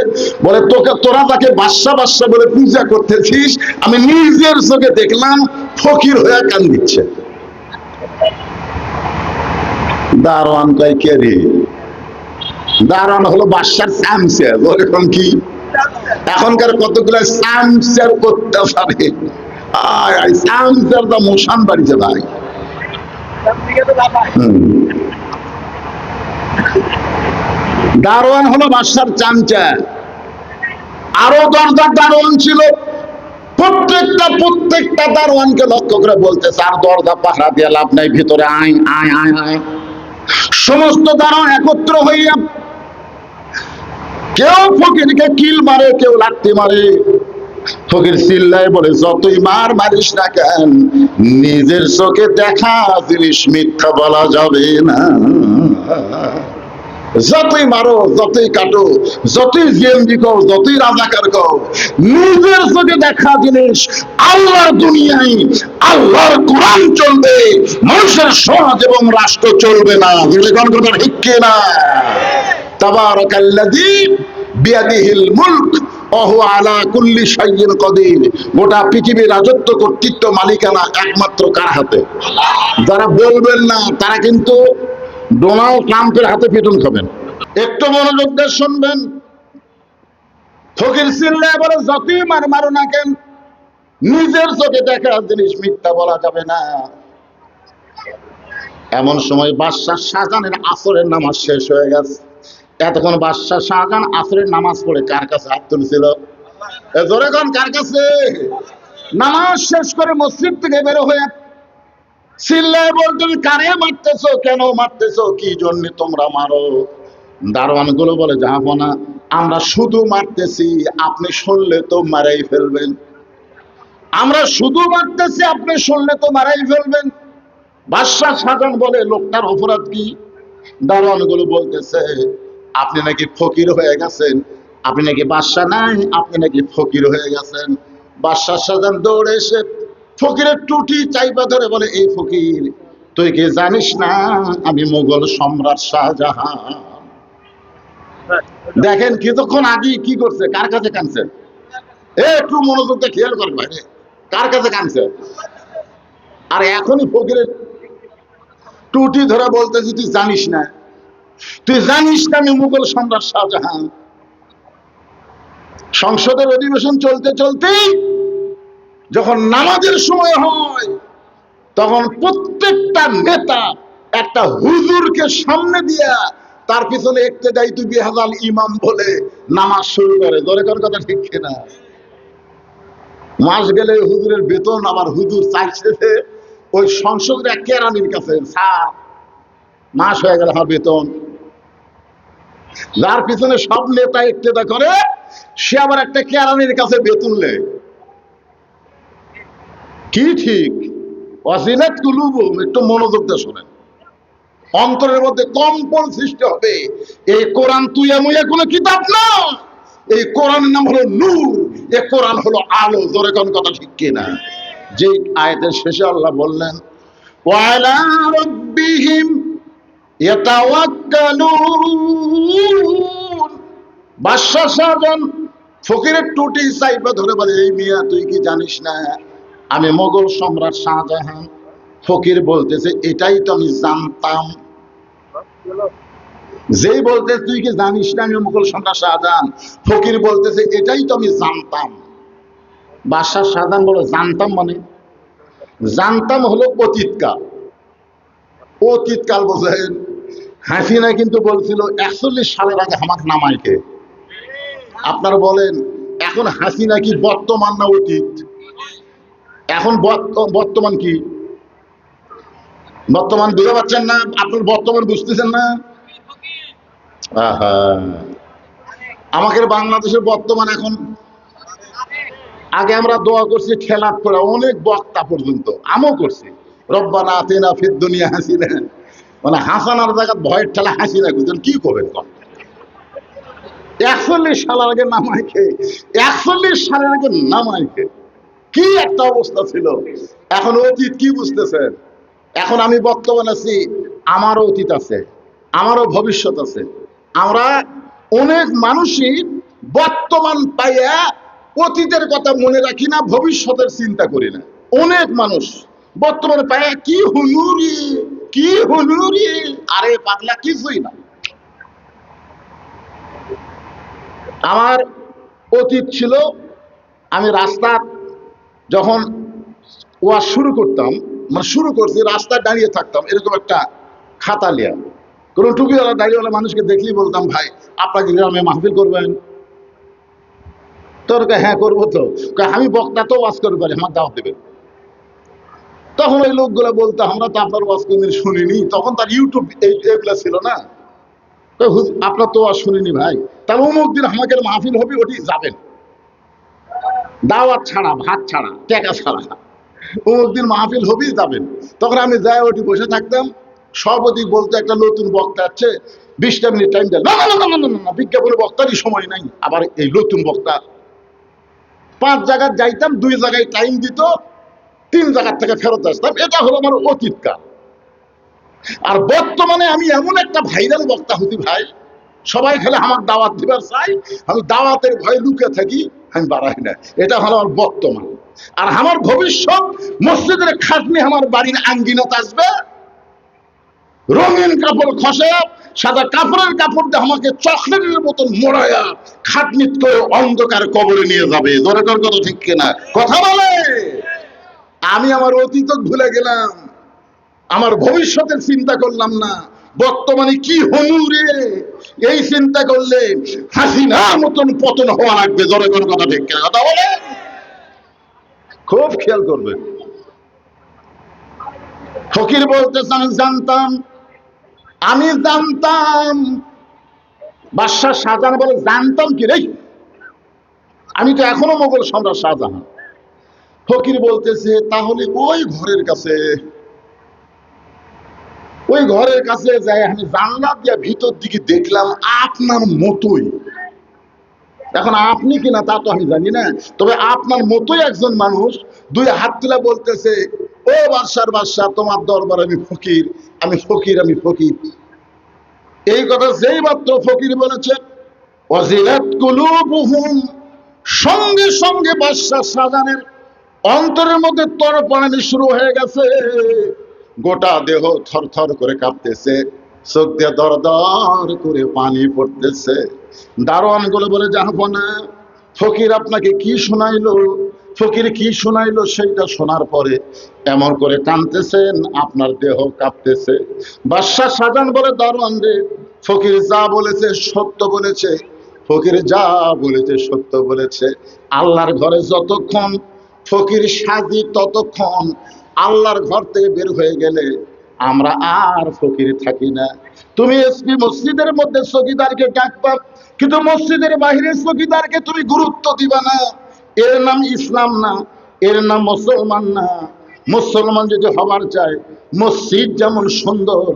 বলে, তোরা তাকে বাদশা বাদশা বলে পূজা করতেছিস, আমি নিজের চোখে দেখলাম ফকির হয়ে কান দিচ্ছে। দারোয়ান কয়, কে রে? দারোয়ান হলো বাদশার চামচা। ওরকম কি এখনকার কতগুলো চামচার করতে পারে? চামচার দা মোশান বাড়িছে ভাই। দারোয়ান হলো বাদশার চামচা। আরো দরজার দারোয়ান ছিল, প্রত্যেকটা দারোয়ানকে লক্ষ্য করে বলতেছে, আর দরজা পাহারা দিয়ে লাভ নাই, ভিতরে আয় আয় আয় আয়। সমস্ত দারোয়ান একত্র হইয়া কেউ ফকিরকে কিল মারে, কেউ লাঠি মারে। ফকির চিল্লায় বলে, যতই মারিস না কেন, নিজের চোখে দেখা জিনিস মিথ্যা বলা যাবে না। যতই মারো, যতই কাটো, যতই জিএমবি কও, যতই রাজাকার কও, নিজের চোখে দেখা জিনিস আল্লাহর দুনিয়ায় আল্লাহর কোরআন চলবে, মানুষের সমাজ এবং রাষ্ট্র চলবে না। কথা ঠিক কিনা? তাবারাকাল্লাযী বিয়াদিহিল মুলক ওয়া হুয়া আলা কুল্লি শাইইন কাদির। গোটা পৃথিবীর রাজত্ব, কর্তৃত্ব, মালিকানা একমাত্র কার হাতে? যারা বলবেন না তারা কিন্তু ডোনাল্ড ট্রাম্পের হাতে পিটন খাবেন। একটু মনোযোগ দিয়ে শুনবেন। ফকির চিল্লায় বলে, যতই মারো না কেন, নিজের চোখে দেখা জিনিস মিথ্যা বলা যাবে না। এমন সময় বাদশা শাহজাহানের আসরের নামাজ শেষ হয়ে গেছে। এতক্ষণ বাদশা শাহজাহান আসরের নামাজ পড়ে কার কাছে হাত তুলছিল? জোরে কোন, কার কাছে? নামাজ শেষ করে মসজিদ থেকে বের হয়ে চিল্লায় বলতে, কারে মারতেছো, কেন মারতেছো, কি জন্য তোমরা মারো? দারোয়ান গুলো বলে, জাহাপনা, আমরা শুধু মারতেছি, আপনি শুনলে তো মারাই ফেলবেন। আমরা শুধু মারতেছি, আপনি শুনলে তো মারাই ফেলবেন। বাদশা শাহজাহান বলে, লোকটার অপরাধ কি? দারোয়ান গুলো বলতেছে, আপনি নাকি ফকির হয়ে গেছেন, আপনি নাকি বাদশা নাই, আপনি নাকি ফকির হয়ে গেছেন। বাদশা শাহজাহান দৌড়ে এসে ফকিরের টুটি চাইপা ধরে বলে, এই ফকির, তুই কি জানিস না আমি মুঘল সম্রাট শাহজাহান? দেখেন কিছুক্ষণ আগে কি করছে, কার কাছে কাঁদছে? একটু মনোযোগ দিয়ে খেয়াল করেন ভাই, কার কাছে কাঁদছে? আর এখনই ফকিরের টুটি ধরে বলতেছি, তুই জানিস না, তুই জানিস না আমি মুঘল সম্রাট শাহজাহান? সংসদের অধিবেশন চলতে চলতেই যখন নামাজের সময় হয়, তখন প্রত্যেকটা নেতা একটা হুজুরকে সামনে দিয়া তার পিছনে ইক্তেদায়ী বিহাজাল ইমাম বলে নামাজ শুরু করে। জোরে কোন কথা ঠিক কিনা? মাস গেলে হুজুরের বেতন, আবার হুজুর চাইছে ওই সংসদের এক কেরানির কাছে, স্যার মাস হয়ে গেল আমার বেতন। যার পিছনে সব নেতা ইক্তেদা করে, সে আবার একটা কেরানির কাছে বেতন নেয়। কি ঠিক? ওয়াজিলাত কুলুবুহুম, একটু মনোযোগ দিয়ে শোনেন। অন্তরের মধ্যে কম্পন সৃষ্টি হবে। এই কোরআন তুইয়া মুইয়া কোনো কিতাব না, এই কোরআনের নাম হলো নূর, এই কোরআন হলো আলো। জোরে কোন কথা ঠিক কিনা? যে আয়াতের শেষে আল্লাহ বললেন ওয়ালা রাব্বিহিম ইয়াতাওয়াক্কালুন। বাদশা শাহজাহান ফকিরের টুটি চাইপা ধরে বলে, এই মিয়া তুই কি জানিস না আমি মোগল সম্রাট শাহজাহান? ফকির বলতেছে এটাই তো আমি জানতাম। যেই বলতে তুই কি জানিস না আমি মোগল সম্রাট শাহজাহান, ফকির বলতেছে এটাই তো আমি জানতাম। বাদশা শাহজাহান বলে জানতাম মানে? জানতাম হলো অতীতকাল। অতীতকাল বোঝেন? হাসিনা কিন্তু বলছিল 41 সালের আগে আমাকে নামাইকে। আপনারা বলেন এখন হাসিনা কি বর্তমান না অতীত? এখন বর্তমান কি? বর্তমান বুঝতে পারছেন না? আপনার বর্তমান বুঝতেছেন না? আমাদের বাংলাদেশের বর্তমান এখন, আগে আমরা দোয়া করছি খেলাপ করে অনেক বক্তা পর্যন্ত, আমও করছি রব্বানা আতিনা ফিদ দুনিয়া হাসিনা, মানে হাসানার জায়গা ভয়ের ঠেলা হাসিনা খুঁজছেন। কি করবেন? 41 সালের আগে নামাইকে, 41 সালের আগে নামাইকে কি একটা অবস্থা ছিল। এখন অতীত কি বুঝতেছেন? এখন আমি বর্তমান আছি, আমারও অতীত আছে, আমারও ভবিষ্যৎ আছে। আমরা অনেক মানুষই বর্তমান পাইয়া অতীতের কথা মনে রাখি না, ভবিষ্যতের চিন্তা করি না। অনেক মানুষ বর্তমানে পাইয়া কি হুনুরি, কি হুনুরি, আরে পাগলা কিছুই না। আমার অতীত ছিল, আমি রাস্তা যখন ওয়াজ শুরু করতাম, মানে শুরু করছি, রাস্তায় দাঁড়িয়ে থাকতাম এরকম একটা খাতা লিয়া, কোন টুপিওয়ালা দাড়িওয়ালা মানুষকে দেখলেই বলতাম ভাই আপনাকে গ্রামে মাহফিল করবেন? তোর হ্যাঁ করবো তো। আমি বক্তা তো ওয়াজ করতে পারি, আমার দাওয়াত দেবেন। তখন ওই লোকগুলো বলতো আমরা তো আপনার ওয়াজ কোনদিন শুনিনি, তখন তার ইউটিউব এগুলা ছিল না। আপনার তো ওয়াজ শুনিনি ভাই, তাহলে অমুক দিন আমাকে মাহফিল হবে, ওটি যাবেন, দাওয়াত ছাড়া, ভাত ছাড়া, টাকা ছাড়া, অমুক দিন মাহফিল হবেই যাবেন। তখন আমি যাই ওটি বসে থাকতাম, সভাপতি বলতে একটা নতুন বক্তা আছে, 20টা মিনিট টাইম দেয়। না না না না না, বিজ্ঞাপনের বক্তারই সময় নাই, আবার এই নতুন বক্তা। 5 জায়গায় যাইতাম, 2 জায়গায় টাইম দিত, 3 জায়গার থেকে ফেরত আসতাম। এটা হলো আমার অতীতকাল। আর বর্তমানে আমি এমন একটা ভাইরাল বক্তা হতি ভাই, সবাই খেলে আমার দাওয়াত দিবার চাই, আমি দাওয়াতের ভয়ে লুকে থাকি, আমি বাড়াই না। এটা হলো আমার বর্তমান। আর আমার ভবিষ্যৎ, মসজিদের খাটনি আমার বাড়ির আঙ্গিনাতে আসবে, রঙিন কাপড় খসে, সাদা কাপড়ের কাপড় দিয়ে আমাকে চকলেটের মতন মোড়াইয়া খাটনিত করে অন্ধকার কবরে নিয়ে যাবে। দরকার কথা ঠিক কিনা? কথা বলে। আমি আমার অতীত ভুলে গেলাম, আমার ভবিষ্যতের চিন্তা করলাম না, বর্তমানে কি হনু রে এই চিন্তা করলে হাসিনার মতন পতন হওয়া লাগবে। দরকার কথা ঠিক কিনা? কথা বলে। খুব খেয়াল করবেন। ফকির বলতেছে আমি জানতাম, আমি জানতাম। বাদশা শাহজাহান বলে জানতাম কি রে, আমি তো এখনো মোগল সম্রাট শাহজাহান। ফকির বলতেছে তাহলে ওই ঘরের কাছে, ওই ঘরের কাছে যাই আমি জানলা দিয়ে ভিতর দিকে দেখলাম আপনার মতোই। এখন আপনি কিনা তা তো আমি জানি না, তবে আপনার মতোই একজন মানুষ 2 হাত তুলে বলতেছে ও বাদশার বাদশা, তোমার দরবার আমি ফকির, আমি ফকির, আমি ফকির। এই কথা যেই মাত্র ফকির বলেছে ওয়াজিলাত কুলুবুহুম, সঙ্গে সঙ্গে বাদশা শাহজাহানের অন্তরের মধ্যে তড়পানি শুরু হয়ে গেছে, গোটা দেহ থরথর করে কাঁপতেছে, চোখ দিয়ে দর দর করে পানি পড়তেছে। দারোয়ান গুলো বলে জাহাপনা, ফকির আপনাকে কি শোনাইলো? ফকির কি শোনাইলো সেইটা শোনার পরে এমন করে কাঁদতেছেন, আপনার দেহ কাঁপতেছে। বাদশা শাহজাহান বলে দারোয়ান রে, ফকির যা বলেছে সত্য বলেছে, ফকির যা বলেছে সত্য বলেছে। আল্লাহর ঘরে যতক্ষণ ফকির সাজি ততক্ষণ আল্লাহর ঘর থেকে বের হয়ে গেলে আমরা আর ফকির থাকি না। তুমি এসপি মসজিদের মধ্যে চৌকিদারকে ডাকবা, কিন্তু মসজিদের বাহিরে চৌকিদারকে তুমি গুরুত্ব দিবা না। এর নাম ইসলাম না, এর নাম মুসলমান না। মুসলমান যদি হবার চায়, মসজিদ যেমন সুন্দর,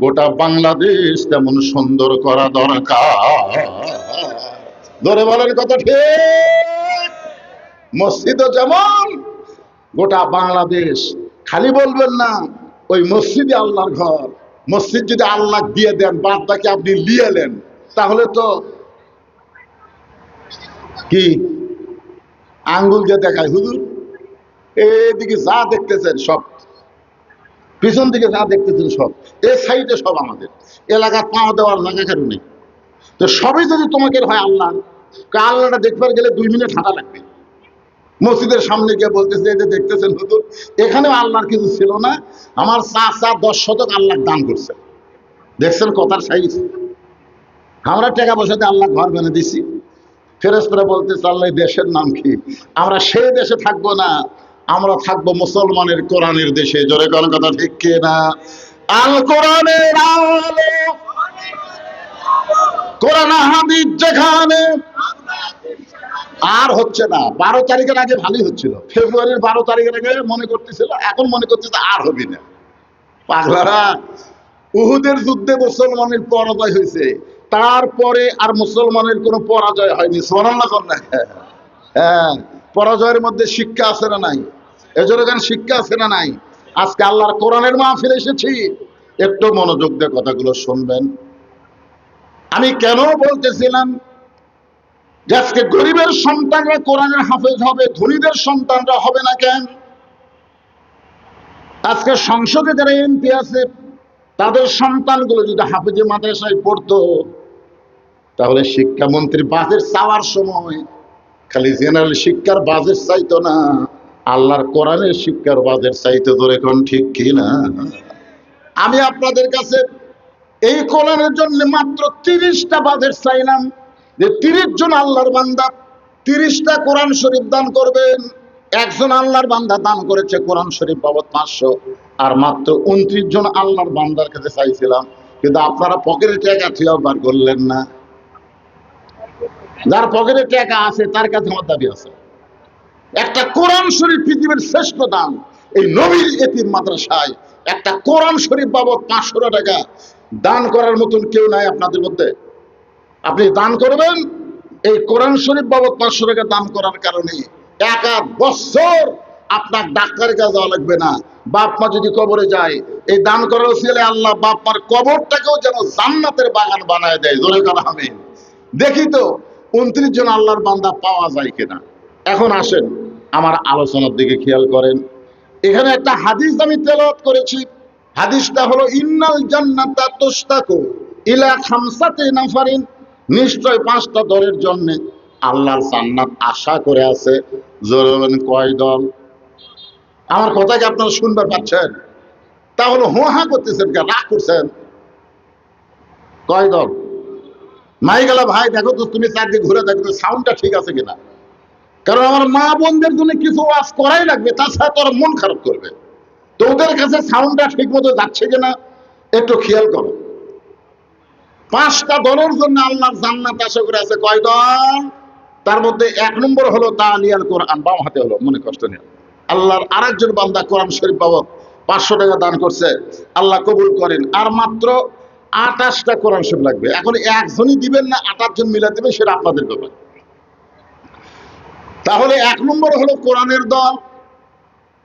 গোটা বাংলাদেশ তেমন সুন্দর করা দরকার। ধরে বলেন কথা ঠিক? মসজিদও যেমন, গোটা বাংলাদেশ। খালি বলবেন না ওই মসজিদে আল্লাহর ঘর। মসজিদ যদি আল্লাহ দিয়ে দেন, বাদ বাকি আপনি লিয়ে এলেন, তাহলে তো কি আঙ্গুল দিয়ে দেখায় হুজুর এদিকে যা দেখতেছেন সব, পিছন দিকে যা দেখতেছেন সব, এ সাইডে সব আমাদের এলাকার পাওয়া দেওয়ার জায়গা কেন নেই। তো সবই যদি তোমাকে হয় আল্লাহ, আল্লাহটা দেখবার গেলে 2 মিনিট হাঁটা লাগবে। মসজিদের সামনে গিয়ে বলতেছে এই যে দেখতেছেন হুজুর, এখানেও আল্লাহর কিছু ছিল না, আমার চাচা 10 শতক আল্লাহ দান করছে। দেখছেন কথার সাইজ। আমরা টাকা পয়সাতে আল্লাহ ঘর বানিয়ে দিছি। ফেরেশতারা বলতেছে আল্লাহ দেশের নাম কি? আমরা সেই দেশে থাকবো না, আমরা থাকবো মুসলমানের কোরআনের দেশে। জোরে কোন কথা ঠিক কি না? আল কোরআনের আলো, কোরআন হাদিস যেখানে। আর হচ্ছে না। 12 তারিখের আগে ভালোই হচ্ছিল, ফেব্রুয়ারির 12 তারিখের আগে মনে করতেছিল, এখন মনে করতেছে আর হবে না। পাগলারা, উহুদের যুদ্ধে মুসলমানের পরাজয় হয়েছে, তারপরে আর মুসলমানের কোনো পরাজয় হয়নি। সুবহানাল্লাহ কোন না? হ্যাঁ, পরাজয়ের মধ্যে শিক্ষা আছে না নাই? এজন্য কেন শিক্ষা আছে না নাই? আজকে আল্লাহর কোরআনের মাহফিলে এসেছি, একটু মনোযোগ দিয়ে কথাগুলো শুনবেন। আমি কেন বলতেছিলাম যে আজকে গরিবের সন্তানরা কোরআনের হাফেজ হবে, ধনীদের সন্তানরা হবে না কেন? আজকে সংসদে যারা এমপি আছে, তাদের সন্তানগুলো যদি হাফেজে মাদ্রাসায় পড়তো, তাহলে শিক্ষামন্ত্রী বাজেট চাওয়ার সময় খালি জেনারেল শিক্ষার বাজেট চাইতো না, আল্লাহর কোরআনের শিক্ষার বাজেট চাইতো। ধরে কোন ঠিক কি না? আমি আপনাদের কাছে এই কোরআনের জন্য মাত্র 30টা বাজেট চাইলাম, যে 30 জন আল্লাহর বান্দা 30টা কোরআন শরীফ দান করবেন। একজন আল্লাহর বান্দা দান করেছে কোরআন শরীফ বাবদ 500, আর মাত্র 29 জন আল্লাহর বান্দার কাছে চাইছিলাম, কিন্তু আপনারা পকেটে টাকা থিয়া বার করলেন না। যার পকেটে টাকা আছে তার কাছে আমার দাবি আছে। একটা কোরআন শরীফ পৃথিবীর শ্রেষ্ঠ দান। এই নবীর এতিম মাদ্রাসায় একটা কোরআন শরীফ বাবদ 500 টাকা দান করার মতন কেউ নাই আপনাদের মধ্যে। আপনি দান করবেন, এই কোরআন শরীফ বাবদ 500 টাকা দান করার কারণে 1 বছর আপনার ডাক্তারের কাছে যাওয়া লাগবে না। বাপ মা যদি কবরে যায়, এই দান করার ছেলে আল্লাহ বাপ মার কবরটাকেও যেন জান্নাতের বাগান বানায় দেয়। জোরে কথা আমিন। দেখি তো 29 জন আল্লাহর বান্দা পাওয়া যায় কিনা। এখন আসেন আমার আলোচনার দিকে খেয়াল করেন। এখানে একটা হাদিস আমি তেলাওয়াত করেছি। হাদিসটা হলো ইন্নাল জান্নাতা তুশতাকু ইলা খামসাতি নাফারিন, নিশ্চয় 5টা দলের জন্য আল্লাহর জান্নাত আশা করে আছে। জোরে বলেন কয় দল? আমার কথা কি আপনারা শুনতে পাচ্ছেন? তাহলে হো হা করতেছেন কেন, রাগ করছেন? কয় দল? নাই গেল ভাই, দেখো তো তুমি চারদিকে ঘুরে দেখো তো সাউন্ডটা ঠিক আছে কিনা। কারণ আমার মা বোনদের জন্য কিছু ওয়াজ করাই লাগবে, তাছাড়া তোরা মন খারাপ করবে। তো ওদের কাছে সাউন্ডটা ঠিক মতো যাচ্ছে কিনা একটু খেয়াল করো। 5টা দলের জন্য আল্লাহর জান্নাত আশা করে আছে। কয় দল? তার মধ্যে 1 নম্বর হলো তালিয়াল কোরআন, বাম হাতে হলো, মনে কষ্ট নেই। আল্লাহর আরেকজন বান্দা কোরআন শরীফ বাবদ 500 টাকা দান করছে, আল্লাহ কবুল করেন। আর মাত্র 28টা কোরআন শরীফ লাগবে। এখন একজনই দিবেন না 28 জন মিলা দিবেন, সেটা আপনাদের ব্যাপার। তাহলে 1 নম্বর হলো কোরআনের দল।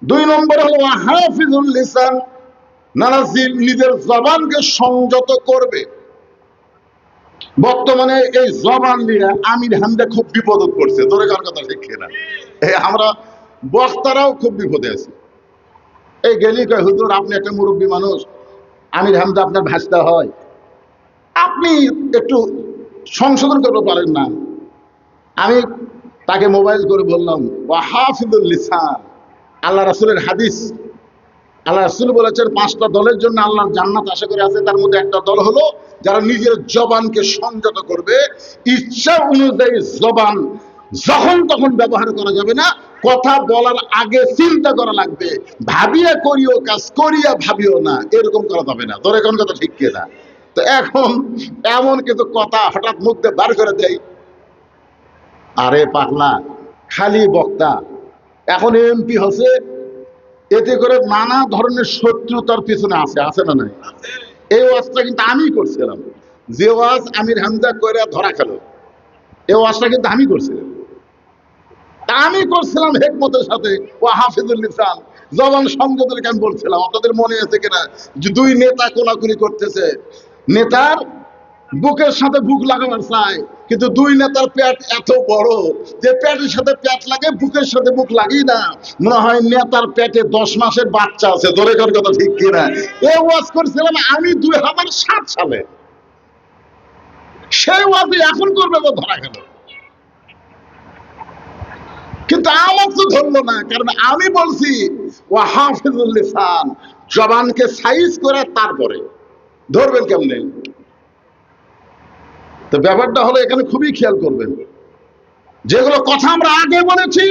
2 নম্বর হলো হাফিজুল লিসান, নানাজিল নিজের জবানকে সংযত করবে। বর্তমানে এই জবান নিয়ে আমির হামদা খুব বিপদে পড়ছে। তোরে কার কথা ঠিক না? আমরা বক্তারাও খুব বিপদে আছি। এই গেলি কয় হুজুর আপনি একটা মুরব্বী মানুষ, আমির হামদা আপনার ভাষা হয়, আপনি একটু সংশোধন করতে পারেন না। আমি তাকে মোবাইল করে বললাম ওয়া হাফিজুল লিসান, আল্লাহ রাসূলের হাদিস। আল্লাহ রাসূল বলেছেন 5টা দলের জন্য আল্লাহর জান্নাত আশা করে আছে। তার মধ্যে একটা দল হলো যারা নিজের জবানকে সংযত করবে। ইচ্ছা অনুযায়ী জবান যখন তখন ব্যবহার করা যাবে না, কথা বলার আগে চিন্তা করা লাগবে, ভাবিয়া করিও কাজ, করিয়া ভাবিও না, এরকম করা যাবে না। তোর এখন কথা ঠিক কিনা? তো এখন এমন কিছু কথা হঠাৎ মুখ দিয়ে বার করে দেয়, আরে পাগলা, খালি বক্তা, এখন এমপি হচ্ছে, এতে করে নানা ধরনের শত্রুতার পিছনে আছে না নাই? এই ওয়াজটা কিন্তু আমি করছিলাম, যে ওয়াজ আমির হামজা করে ধরা খেল, এই ওয়াজটা কিন্তু আমি করছিলাম। আমি করছিলাম হেকমতের সাথে, ও হাফিজুল লিসান, জবান সংযতের আমি বলছিলাম। আপনাদের মনে আছে কিনা যে দুই নেতা কোলাকুলি করতেছে, নেতার বুকের সাথে বুক লাগাবার চায়, কিন্তু দুই নেতার পেট এত বড় যে পেটের সাথে পেট লাগে, বুকের সাথে বুক লাগি না। মনে হয় নেতার পেটে 10 মাসের বাচ্চা আছে। ধরে কর কথা ঠিক কিনা? এই ওয়াজ করছিলাম আমি 2007 সালে। সেই ওয়াজে এখন করবে ধরা গেল, কিন্তু আমার তো ধরলো না, কারণ আমি বলছি ও হাফিজুল লিসান, জবানকে সাইজ করে তারপরে ধরবেন কেমনে? তো ব্যাপারটা হলো এখানে খুবই খেয়াল করবেন, যেগুলো কথা আমরা আগে বলেছি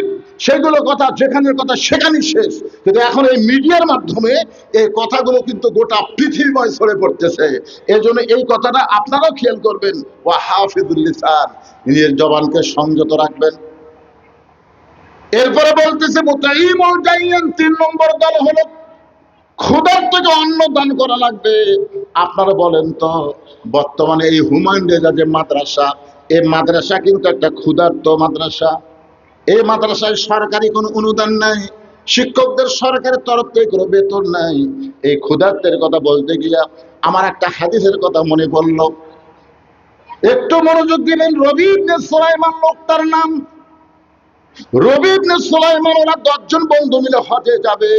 সেগুলো কথা যেখানের কথা সেখানেই শেষ, কিন্তু এখন এই মিডিয়ার মাধ্যমে এই কথাগুলো কিন্তু গোটা পৃথিবীময় ছড়ে পড়তেছে। এই জন্য এই কথাটা আপনারাও খেয়াল করবেন, ও হাফিজুল লিসান, নিজের জবানকে সংযত রাখবেন। এরপরে বলতেছে মুতাইমুল জাইয়ান, 3 নম্বর দল হলো ক্ষুধার থেকে অন্ন দান করা লাগবে। আপনারা বলেন তো, বর্তমানে এই হুমায়ুন রেজা যে মাদ্রাসা, এই মাদ্রাসা কিন্তু একটা ক্ষুধার্ত মাদ্রাসা। এই মাদ্রাসায় সরকারি কোনো অনুদান নাই, শিক্ষকদের সরকারের তরফ থেকে কোনো বেতন নাই। এই ক্ষুধার্তের কথা বলতে গিয়া আমার একটা হাদিসের কথা মনে পড়ল, একটু মনোযোগ দিবেন। রবি ইবনে সুলাইমান লোকটার নাম। রবি ইবনে সুলাইমান, ওরা 10 জন বন্ধু মিলে হজে যাবে।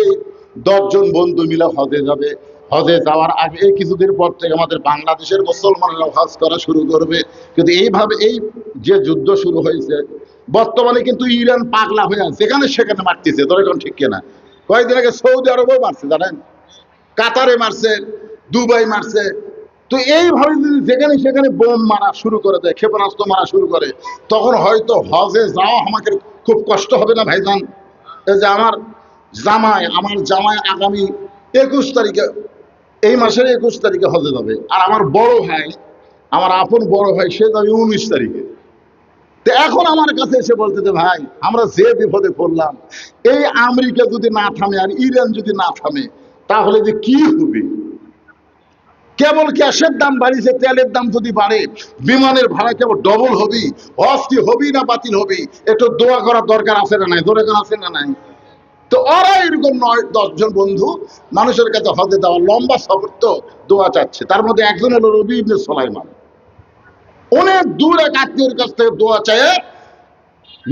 10 জন বন্ধু মিলে হজে যাবে। হজে যাওয়ার আগে কিছুদিন পর থেকে আমাদের বাংলাদেশের মুসলমানরা হজ করা শুরু করবে। কিন্তু এইভাবে এই যে যুদ্ধ শুরু হয়েছে, বর্তমানে কিন্তু ইরান পাগলা হয়ে আছে, যেখানে সেখানে মারতেছে। ধরে কোন ঠিক কিনা? কয়েকদিন আগে সৌদি আরবেও মারছে, জানেন, কাতারে মারছে, দুবাই মারছে। তো এইভাবে যদি যেখানে সেখানে বোম মারা শুরু করে দেয়, ক্ষেপণাস্ত্র মারা শুরু করে, তখন হয়তো হজে যাওয়া আমাকে খুব কষ্ট হবে না ভাইজান? এই যে আমার জামাই আগামী 21 তারিখে, এই মাসের 21 তারিখে হজে যাবে, আর আমার বড় ভাই, আমার আপন বড় ভাই, সে যাবে 19 তারিখে। তো এখন আমার কাছে এসে বলতে যে ভাই, আমরা যে বিপদে পড়লাম, এই আমেরিকা যদি না থামে আর ইরান যদি না থামে, তাহলে যে কি হবে? কেবল গ্যাসের দাম বাড়িছে, তেলের দাম যদি বাড়ে, বিমানের ভাড়া কেবল ডবল হবি, হজ কি হবি না বাতিল হবি? একটু দোয়া করার দরকার আছে না নাই? দরকার আছে না নাই? তো ওরা এরকম 9-10 জন বন্ধু মানুষের কাছে হজে দেওয়া, লম্বা সফর, তো দোয়া চাচ্ছে। তার মধ্যে একজন হলো রবি ইবনে সুলাইমান। অনেক দূর এক আত্মীয়ের কাছ থেকে দোয়া চায়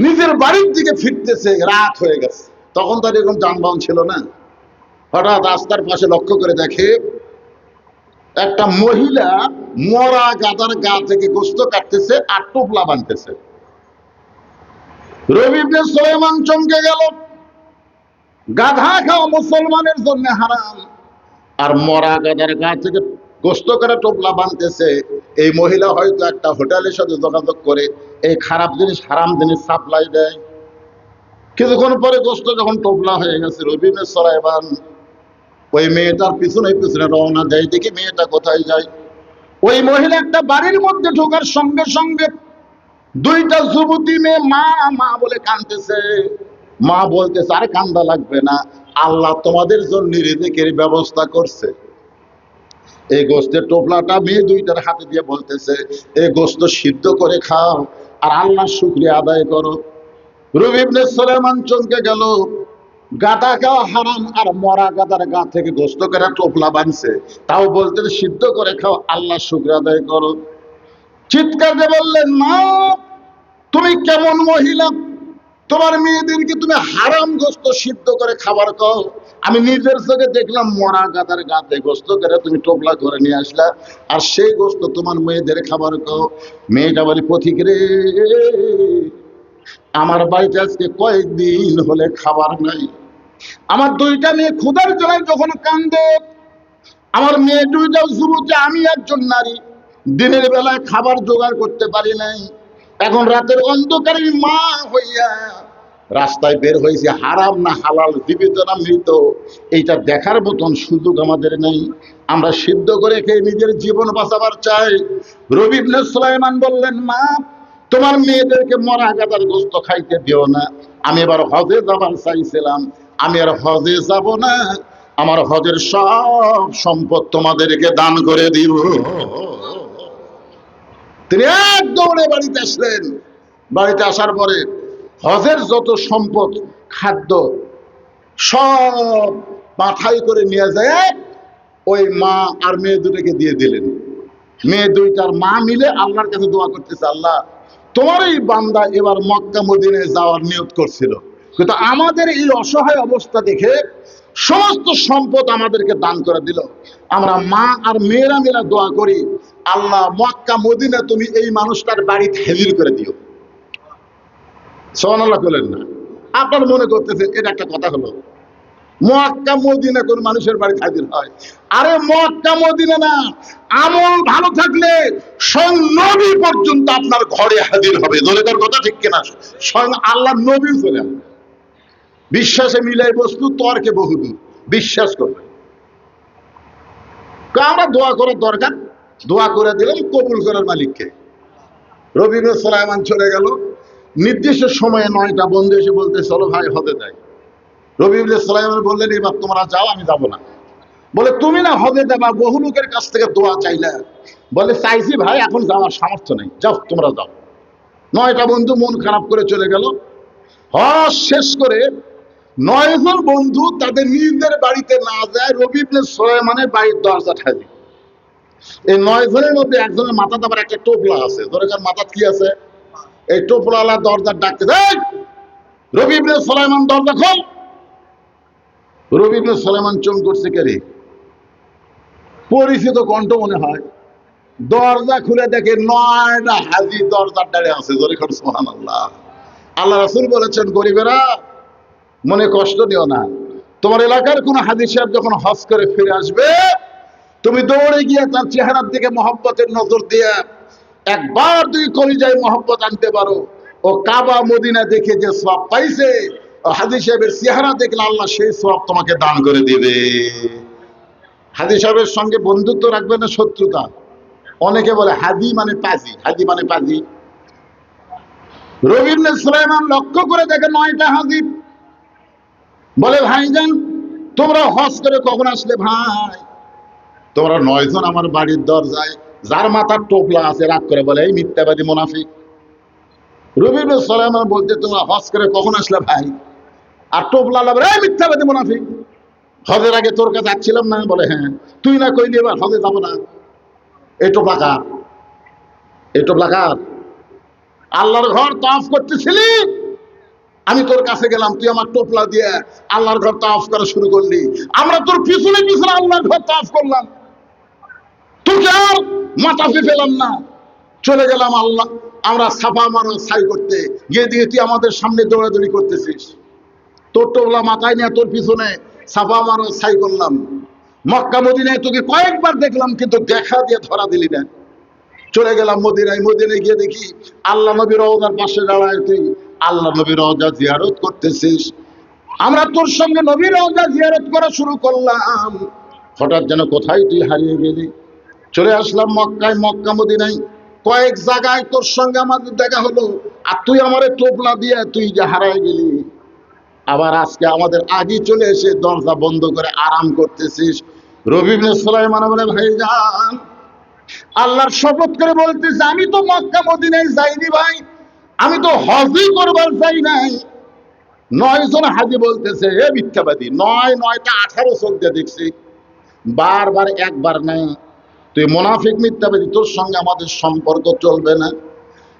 নিজের বাড়ির দিকে ফিরতেছে, রাত হয়ে গেছে। তখন তার এরকম যানবাহন ছিল না। হঠাৎ রাস্তার পাশে লক্ষ্য করে দেখে একটা মহিলা মরা গাদার গা থেকে গোস্ত কাটতেছে আর টোপলা বানতেছে। রবি ইবনে সুলাইমান চমকে গেল। গাধা খাওয়া মুসলমানের জন্য হারাম, আর মরা গাদার গা থেকে গোস্ত করে টোপলা বানতেছে। এই মহিলা হয়তো একটা হোটেলের সাথে যোগাযোগ করে এই খারাপ জিনিস, হারাম জিনিস সাপ্লাই দেয়। কিছুক্ষণ পরে গোস্ত যখন টোপলা হয়ে গেছে, রবি ইবনে সুলাইমান ওই মেয়েটার পিছনে পিছনে রওনা দেয়। দেখি মেয়েটা কোথায় যায়। ওই মহিলা একটা বাড়ির মধ্যে ঢোকার সঙ্গে সঙ্গে 2টা যুবতী মেয়ে মা মা বলে কাঁদতেছে। মা বলতেছে, আরে কান্দা লাগবে না, আল্লাহ তোমাদের জন্য রিজিকের ব্যবস্থা করছে। এই গোস্তের টোপলাটা মেয়ে 2টার হাতে দিয়ে বলতেছে, এই গোস্ত সিদ্ধ করে খাও আর আল্লাহর শুকরিয়া আদায় করো। রবি ইবনে সুলাইমান চমকে গেল। গাদা খাওয়া হারাম, আর মরা গাদার গা থেকে গোস্ত করে টোপলা বানছে, তাও বলতে সিদ্ধ করে খাও, আল্লাহ শুকরিয়া আদায় করো। চিৎকার দিয়ে বললেন, মা তুমি কেমন মহিলা? তোমার মেয়েদেরকে তুমি হারাম গোস্ত সিদ্ধ করে খাবার খাও? আমি নিজের চোখে দেখলাম মরা গাদার গাতে গোস্ত করে তুমি টোপলা করে নিয়ে আসলা, আর সেই গোস্ত তোমার মেয়েদের খাবার খাও। মেয়েটা বলে, পথিক রে, আমার বাড়িতে আজকে কয়েকদিন হলে খাবার নাই। আমার 2টা মেয়ে ক্ষুধার জ্বালায় যখন কান্দে, আমার মেয়ে 2টাও যুবতী, আমি একজন নারী, দিনের বেলায় খাবার জোগাড় করতে পারি নাই। এখন রাতের অন্ধকারে মা হইয়া রাস্তায় বের হয়েছে, হারাম না হালাল, জীবিত না মৃত, এইটা দেখার মতন সুযোগ আমাদের নেই। আমরা সিদ্ধ করে খেয়ে নিজের জীবন বাঁচাবার চাই। রবি ইবনে সুলাইমান বললেন, মা তোমার মেয়েদেরকে মরা গাদার গোস্ত খাইতে দিও না। আমি এবার হজে যাবার চাইছিলাম, আমি আর হজে যাব না, আমার হজের সব সম্পদ তোমাদেরকে দান করে দিব। তিনি এক দৌড়ে বাড়িতে আসলেন। বাড়িতে আসার পরে হজের যত সম্পদ, খাদ্য সব মাথায় করে নিয়ে যায় ওই মা আর মেয়ে দুটোকে দিয়ে দিলেন। মেয়ে দুইটার মা মিলে আল্লাহর কাছে দোয়া করতেছে, আল্লাহ তোমার এই বান্দা এবার মক্কা মদিনায় যাওয়ার নিয়ত করছিল, কিন্তু আমাদের এই অসহায় অবস্থা দেখে সমস্ত সম্পদ আমাদেরকে দান করে দিল। আমরা মা আর মেয়েরা মিলে দোয়া করি, আল্লাহ মক্কা মদিনা তুমি এই মানুষটার বাড়িতে হাজির করে দিও। সুবহানাল্লাহ বলেন না? আপনার মনে করতেছেন এটা একটা কথা হলো, মক্কা মদিনা কোন মানুষের বাড়ি হাজির হয়? আরে মক্কা মদিনা না, আমল ভালো থাকলে স্বয়ং নবী পর্যন্ত আপনার ঘরে হাজির হবে। দলের কথা ঠিক কিনা? স্বয়ং আল্লাহ নবী চলে আসবে। বিশ্বাসে মিলাই বস্তু, তর্কে বহুদূর। বিশ্বাস করবে। আমরা দোয়া করার দরকার, দোয়া করে দিলাম, কবুল করার মালিককে। রবি ইবনে সুলাইমান চলে গেল। নির্দিষ্ট সময়ে 9টা বন্ধু এসে বলতে, চলো ভাই হজে যাই। রবি ইবনে সুলাইমান বললেন, এবার তোমরা যাও, আমি যাব না। বলে, তুমি না হজে যাবা, বহু লোকের কাছ থেকে দোয়া চাইলে। বলে, চাইছি ভাই, এখন যাওয়ার সামর্থ্য নেই, যাও তোমরা যাও। 9টা বন্ধু মন খারাপ করে চলে গেল। হজ শেষ করে 9 জন বন্ধু তাদের নিজেদের বাড়িতে না যায় রবি ইবনে সুলাইমানের বাড়ির দরজা ঠাজি। এই 9 জনের মধ্যে একজনের মাথাতে আবার একটা টোপলা আছে। দরকার মাথা কি আছে? এই টোপলাওয়ালা দরজার ডাকতে দেয়, রবি ইবনে সুলাইমান দরজা খোল। রবি ইবনে সুলাইমান চমক করছে, কে রে? পরিচিত কণ্ঠ মনে হয়। দরজা খুলে দেখে 9টা হাজি দরজার ডালে আছে। জোরে করে সুবহানাল্লাহ। আল্লাহ রাসূল বলেছেন, গরিবেরা মনে কষ্ট দিও না, তোমার এলাকার কোন হাজি সাহেব যখন হজ করে ফিরে আসবে, তুমি দৌড়ে গিয়ে তার চেহারার দিকে মহব্বতের নজর দিয়ে একবার তুই কলিজায় মহব্বত আনতে পারো, ও কাবা মদিনা দেখে যে সওয়াব পাইছে, ও হাজি সাহেবের চেহারা দেখলে আল্লাহ সেই সওয়াব তোমাকে দান করে দিবে। হাজি সাহেবের সঙ্গে বন্ধুত্ব রাখবে না শত্রুতা? অনেকে বলে হাজি মানে পাজি, হাজি মানে পাজি। রবি ইবনে সুলাইমান লক্ষ্য করে দেখে 9টা হাজি। বলে, ভাইজান তোমরা হজ করে কখন আসলে? ভাই তোমরা 9 জন আমার বাড়ির দরজায়, যার মাথার টোপলা আছে রাগ করে বলে, এই মিথ্যাবাদী মুনাফিক। রবি ইবনে সুলাইমান বলতে, তোমরা হজ করে কখন আসলে ভাই? আর টোপলা বলে, এই মিথ্যাবাদী মুনাফিক, হজের আগে তোর কাছে আসছিলাম না? বলে, হ্যাঁ। তুই না কইলি এবার হজে যাবো না? এই টোপলা কার? এই টোপলা কার? আল্লাহর ঘর তাওয়াফ করতেছিলি, আমি তোর কাছে গেলাম, তুই আমার টোপলা দিয়ে আল্লাহর ঘর তাওয়াফ করা শুরু করলি। আমরা তোর পিছনে পিছনে আল্লাহর ঘর তাওয়াফ করলাম, তোকে আর মাথাফি পেলাম না, চলে গেলাম আল্লাহ আমরা সাফা মারোয়া সাই করতে গিয়ে দিয়ে তুই আমাদের সামনে দৌড়াদৌড়ি করতেছিস। তোর টোপলা মাথায় নিয়ে তোর পিছনে সাফা মারোয়া সাই করলাম। মক্কা মদিনায় তোকে কয়েকবার দেখলাম, কিন্তু দেখা দিয়ে ধরা দিলি না। চলে গেলাম মদিনায়। মদিনায় গিয়ে দেখি আল্লাহ নবীর রওজার পাশে দাঁড়ায় তুই আল্লাহ নবীর রওজা জিয়ারত করতেছিস। আমরা তোর সঙ্গে নবীর রওজা জিয়ারত করা শুরু করলাম, হঠাৎ যেন কোথায় তুই হারিয়ে গেলি। চলে আসলাম মক্কায়। মক্কা মদিনায় কয়েক জায়গায় তোর সঙ্গে আমাদের দেখা হলো, আর তুই আমারে টোপলা দিয়ে তুই যে হারায় গেলি। আবার আজকে আমাদের আগে চলে এসে দরজা বন্ধ করে আরাম করতেছিস। রবি ইবনে সুলাইমান বলে, ভাইজান আল্লাহর শপথ করে বলতেছে, আমি তো মক্কা মদিনায় যাইনি ভাই, আমি তো হজই করবার যাই নাই। 9 জন হাজি বলতেছে, এ মিথ্যাবাদী। 9টা 18 চোখ দিয়ে দেখছি, বারবার একবার না। তুই মুনাফিক, মিথ্যাবাদী, তোর সঙ্গে আমাদের সম্পর্ক চলবে না।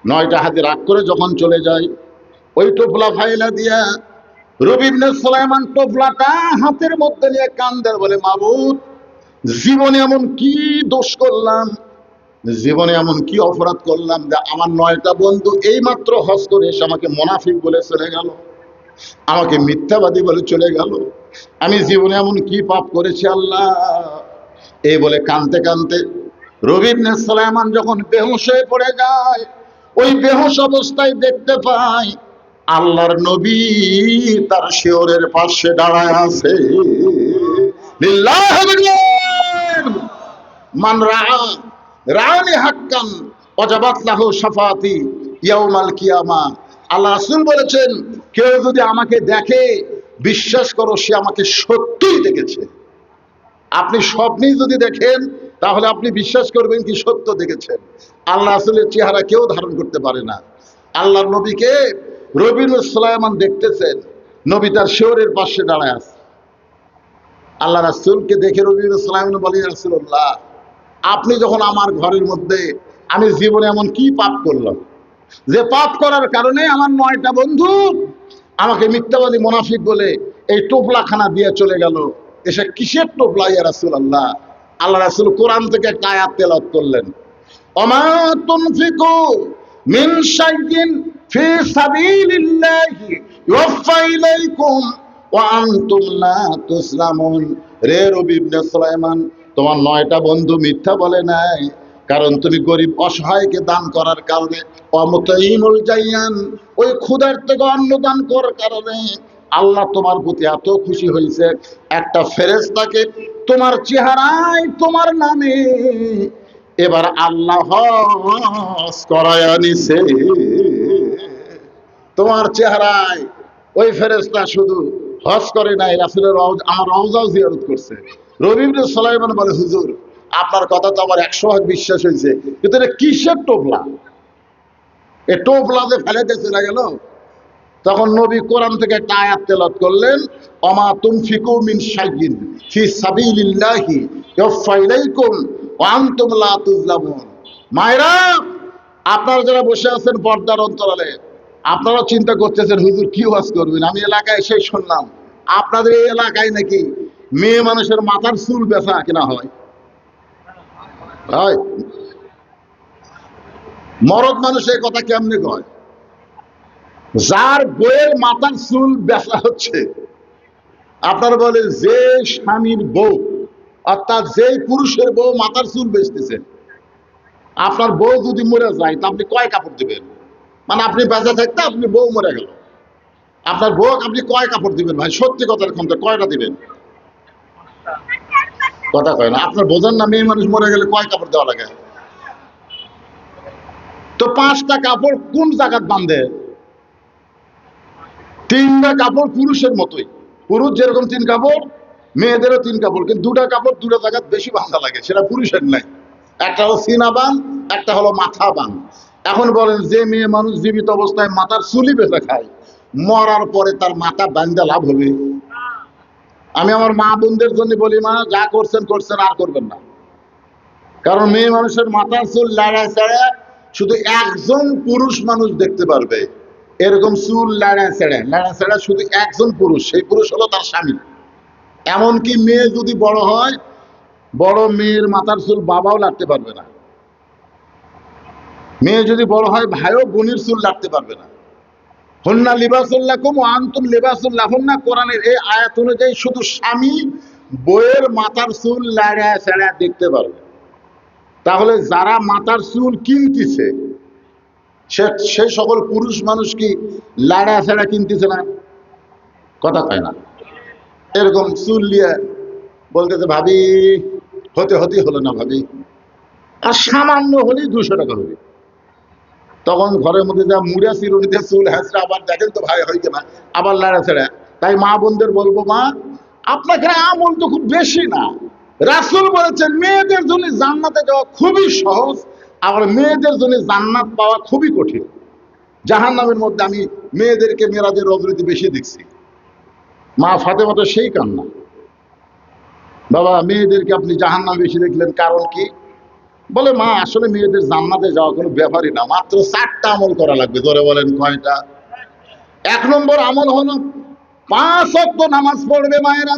9টা হাজি রাগ করে যখন চলে যায়, ওই টোপলা ফাইলা দিয়া রবি ইবনে সুলাইমান টোপলাটা হাতের মধ্যে নিয়ে কান্দে, বলে, মাবুদ জীবনে এমন কি দোষ করলাম, জীবনে এমন কি অপরাধ করলাম যে আমার 9টা বন্ধু এই মাত্র হজ করে এসে আমাকে মুনাফিক বলে চলে গেল, আমাকে মিথ্যাবাদী বলে চলে গেল। আমি জীবনে এমন কি পাপ করেছি আল্লাহ? এই বলে কাঁদতে কাঁদতে রবি ইবনে সুলাইমান যখন বেহুশ হয়ে পড়ে যায়, ওই বেহুশ অবস্থায় দেখতে পায় আল্লাহর নবী তার শিয়রের পাশে দাঁড়ায় আছে। লিল্লাহি বিল্লাহ মান রাআনি হাক্কান ওয়াজাবাত লাহু শাফাআতি ইয়াউমাল কিয়ামা। আল্লাহ রাসূল বলেছেন, কেউ যদি আমাকে দেখে বিশ্বাস করো সে আমাকে সত্যিই দেখেছে। আপনি স্বপ্নেই যদি দেখেন তাহলে আপনি বিশ্বাস করবেন কি সত্য দেখেছেন। আল্লাহ রাসূলের চেহারা কেউ ধারণ করতে পারে না। আল্লাহর নবীকে রবিউল সুলাইমান দেখতেছেন, নবী তার শিয়রের পাশে দাঁড়ায় আছে। আল্লাহ রাসূলকে দেখে রবিউল সুলাইমান বলেন, ইয়া রাসূলুল্লাহ, আপনি যখন আমার ঘরের মধ্যে, আমি জীবনে এমন কি পাপ করলাম যে পাপ করার কারণে আমার 9টা বন্ধু আমাকে মিথ্যাবাদী মুনাফিক বলে এই টোপলাখানা দিয়ে চলে গেল। এসে কিসের টোপলা ইয়া রাসূলুল্লাহ? আল্লাহ রাসূল কোরআন থেকে একটা আয়াত তেলাওয়াত করলেন, ওমা তুনফিকু মিন শাইইন ফি সাবিলিল্লাহি ইউওয়াফা ইলাইকুম ওয়া আনতুম লা তুসলামুন। রে রবি ইবনে সুলাইমান, তোমার 9টা বন্ধু মিথ্যা বলে নাই, কারণ তুমি গরিব অসহায়কে দান করার কারণে, অমতাইমুল জাইয়ান, ওই ক্ষুধার্তকে অন্ন দান করার কারণে আল্লাহ তোমার প্রতি এত খুশি হয়েছে, একটা ফেরেশতাকে তোমার চেহারায় তোমার নামে এবার আল্লাহ হজ করায়া নিছে। তোমার চেহারায় ওই ফেরেশতা শুধু হজ করে নাই, রাসূলের আমার রওজাও জিয়ারত করছে। রবি ইবনে সুলাইমান বলে, হুজুর আপনার কথা তো আমার 100% বিশ্বাস হয়েছে, কিন্তু এটা কিসের টোপলা? এ টোপলা যে ফেলেতে চলে গেল। তখন নবী কোরআন থেকে একটা আয়াত তেলাওয়াত করলেন, ওমা তুনফিকু মিন শাইইন ফি সাবিলিল্লাহি ইউওয়াফা ইলাইকুম ওয়া আনতুম লা তুযলামুন। মায়েরা, আপনারা যারা বসে আছেন পর্দার অন্তরালে, আপনারা চিন্তা করতেছেন হুজুর কি ওয়াজ করবেন। আমি এলাকায় এসে শুনলাম আপনাদের এই এলাকায় নাকি মেয়ে মানুষের মাথার চুল বেচা কিনা হয়। হয়, মরদ মানুষ এই কথা কেমনে কয়? যার বউয়ের মাথার চুল বেচা হচ্ছে, আপনারা বলেন যে স্বামীর বউ, অর্থাৎ যে পুরুষের বউ মাথার চুল বেচতেছে, আপনার বউ যদি মরে যায় তা আপনি কয় কাপড় দিবেন? মানে আপনি বেঁচে থাকতে আপনি বউ মরে গেল, আপনার বউ আপনি কয় কাপড় দিবেন? ভাই সত্যি কথার ক্ষমতা কয়টা দিবেন? কথা কয় না। আপনার বোঝার না, মেয়ে মানুষ মরে গেলে কয় কাপড় দেওয়া লাগে? তো 5টা কাপড় কোন জায়গাত বাঁধে? 3টা কাপড় পুরুষের মতোই, পুরুষ যেরকম 3 কাপড়, মেয়েদেরও 3 কাপড়, কিন্তু 2টা কাপড় 2টা জায়গায় বেশি বাঁধা লাগে, সেটা পুরুষের নাই। একটা হলো সিনা বান, একটা হলো মাথা বান। এখন বলেন যে মেয়ে মানুষ জীবিত অবস্থায় মাথার চুলি বেঁচে খায়, মরার পরে তার মাথা বান্ধা লাভ হবে? আমি আমার মা বোনদের জন্য বলি, মা যা করছেন করছেন, আর করবেন না। কারণ মেয়ে মানুষের মাথার চুল লাড়া ছাড়া শুধু একজন পুরুষ মানুষ দেখতে পারবে। এরকম চুল লাড়া ছাড়া শুধু একজন পুরুষ, সেই পুরুষ হলো তার স্বামী। এমনকি মেয়ে যদি বড় হয়, বড় মেয়ের মাথার চুল বাবাও লাড়তে পারবে না। মেয়ে যদি বড় হয়, ভাইও বোনের চুল লাড়তে পারবে না। হুন্না লিবাসুল লাকুম ওয়া আনতুম লিবাসুল লাহুন্না, কোরআনের এই আয়াত অনুযায়ী শুধু স্বামী বউয়ের মাথার চুল লাড়া ছাড়া দেখতে পারবে। তাহলে যারা মাথার চুল কিনতেছে, সে সকল পুরুষ মানুষ কি লাড়া ছাড়া কিনতেছে না? কথা কয় না। এরকম চুল নিয়ে বলতেছে, ভাবি হতে হলো না ভাবি, আর সামান্য হলেই 200 টাকা হবে। তখন ঘরের মধ্যে যা মুড়া চিরুনিতে চুল হ্যাঁচড়া, আবার দেখেন তো ভাই হয় কিনা, আবার লাড়া ছাড়া। তাই মা বোনদের বলবো, মা আপনাকে আমল তো খুব বেশি না। রাসূল বলেছেন মেয়েদের জন্য জান্নাতে যাওয়া খুবই সহজ, আবার মেয়েদের জন্য জান্নাত পাওয়া খুবই কঠিন। জাহান্নামের মধ্যে আমি মেয়েদেরকে মেরাজের রজনীতে বেশি দেখছি। মা ফাতেমা তো সেই কান্না, বাবা মেয়েদেরকে আপনি জাহান্নামে বেশি দেখলেন, কারণ কি? বলে, মা আসলে মেয়েদের জান্নাতে যাওয়া কোনো ব্যাপারই না, মাত্র 4টা আমল করা লাগবে। ধরে বলেন কয়টা? 1 নম্বর আমল হলো 5 ওয়াক্ত নামাজ পড়বে মায়েরা,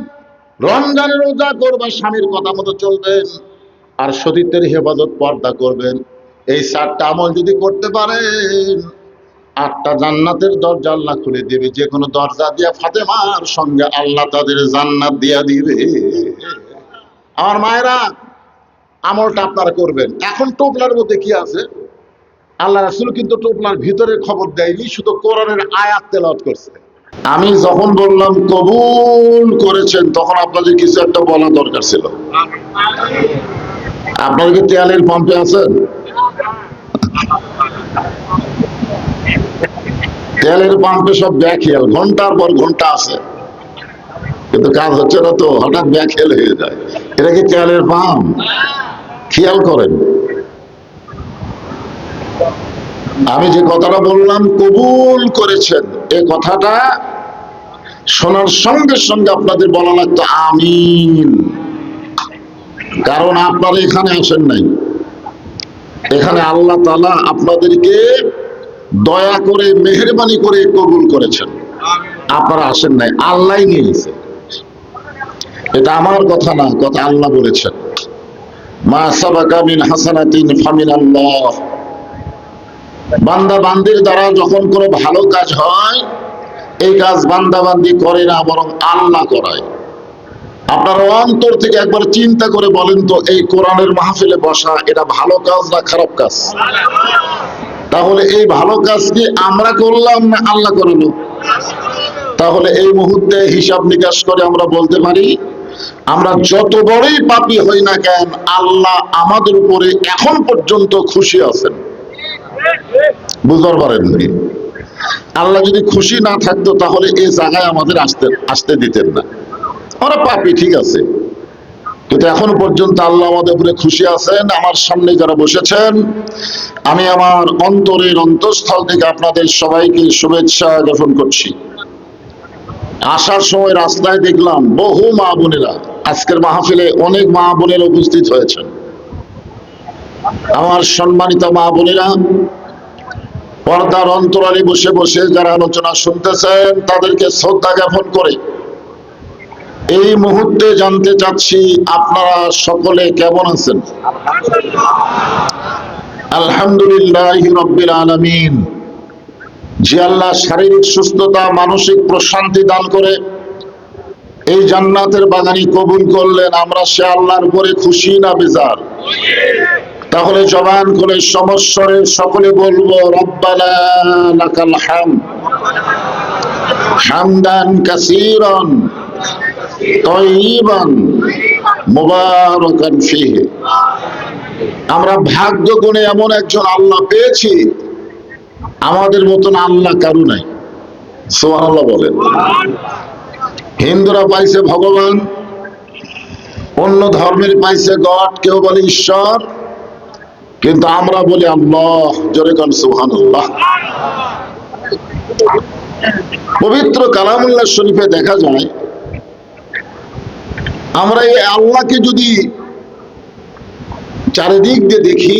রমজানের রোজা করবা, স্বামীর কথা মতো চলবেন, আর সতীত্বের হেফাজত পর্দা করবেন। এই 4টা আমল যদি করতে পারেন, 8টা জান্নাতের দরজা আল্লাহ খুলে দিবে। যে কোনো দরজা দিয়া ফাতেমার সঙ্গে আল্লাহ তাদের জান্নাত দিয়া দিবে। আমার মায়েরা, আমলটা আপনারা করবেন। এখন টোপলার মধ্যে কি আছে? আল্লাহ রাসূল কিন্তু টোপলার ভিতরে খবর দেয়নি, শুধু কোরআনের আয়াত তেলাওয়াত করছে। আমি যখন বললাম কবুল করেছেন, তখন আপনাদের কিছু একটা বলা দরকার ছিল। আপনারা কি তেলের পাম্পে আছেন? তেলের পাম্পে সব ব্যাকহেল, ঘন্টার পর ঘন্টা আছে, কিন্তু কাজ হচ্ছে না, তো হঠাৎ ব্যাকহেল হয়ে যায়। এটা কি তেলের পাম্প? খেয়াল করেন, আমি যে কথাটা বললাম কবুল করেছেন, এই কথাটা শোনার সঙ্গে সঙ্গে আপনাদের বলা লাগতো আমিন। কারণ আপনারা এখানে আসেন নাই, এখানে আল্লাহ তাআলা আপনাদেরকে দয়া করে মেহেরবানি করে কবুল করেছেন। আপনারা আসেন নাই, আল্লাহ নিয়েছে। এটা আমার কথা না, কথা আল্লাহ বলেছেন, মা সাবাকা মিন হাসানাতিন ফামিনাল্লাহ। বান্দা বান্দির দ্বারা যখন কোনো ভালো কাজ হয়, এই কাজ বান্দা বান্দি করে না, বরং আল্লাহ করায়। আপনারা অন্তর থেকে একবার চিন্তা করে বলেন তো, এই কোরআনের মাহফিলে বসা এটা ভালো কাজ না খারাপ কাজ? তাহলে এই ভালো কাজ কি আমরা করলাম না আল্লাহ করলো? তাহলে এই মুহূর্তে হিসাব নিকাশ করে আমরা বলতে পারি, আমরা যত বড়ই পাপী হই না কেন, আল্লাহ আমাদের উপরে এখন পর্যন্ত খুশি আছেন। বুঝতে পারেন? আল্লাহ যদি খুশি না থাকতো, তাহলে এই জায়গায় আমাদের আসতে দিতেন না। আমরা পাপী ঠিক আছে, কিন্তু এখন পর্যন্ত আল্লাহ আমাদের উপরে খুশি আছেন। আমার সামনে যারা বসেছেন, আমি আমার অন্তরের অন্তঃস্থল থেকে আপনাদের সবাইকে শুভেচ্ছা জ্ঞাপন করছি। আসার সময় রাস্তায় দেখলাম বহু মা বোনেরা, আজকের মাহফিলে অনেক মা বোনেরা উপস্থিত হয়েছেন। আমার সম্মানিত মা বোনেরা, পর্দার অন্তরালে বসে বসে যারা আলোচনা শুনতেছেন, তাদেরকে শ্রদ্ধা জ্ঞাপন করে এই মুহূর্তে জানতে চাচ্ছি, আপনারা সকলে কেমন আছেন? আলহামদুলিল্লাহ রাব্বিল আলামিন। যে আল্লাহ শারীরিক সুস্থতা, মানসিক প্রশান্তি দান করে এই জান্নাতের বাগানি কবুল করলেন, আমরা সে আল্লাহর উপরে খুশি না বেজার? তাহলে জবান করে সমস্বরে সকলে বলবো, রব্বানা লাকাল হামদ হামদান কাসীরান তাইয়িবান মুবারাকান ফীহি। আমরা ভাগ্য গুণে এমন একজন আল্লাহ পেয়েছি, আমাদের মতন আল্লাহ কারো নাই। সুবহানাল্লাহ বলেন। হিন্দুরা পাইছে ভগবান, অন্য ধর্মের পাইছে গড, কেউ বলে ঈশ্বর, কিন্তু আমরা বলি আল্লাহ। জোরে কোন সুবহানাল্লাহ। পবিত্র কালামুল্লাহ শরীফে দেখা যায়, আমরা এই আল্লাহকে যদি চারিদিক দিয়ে দেখি,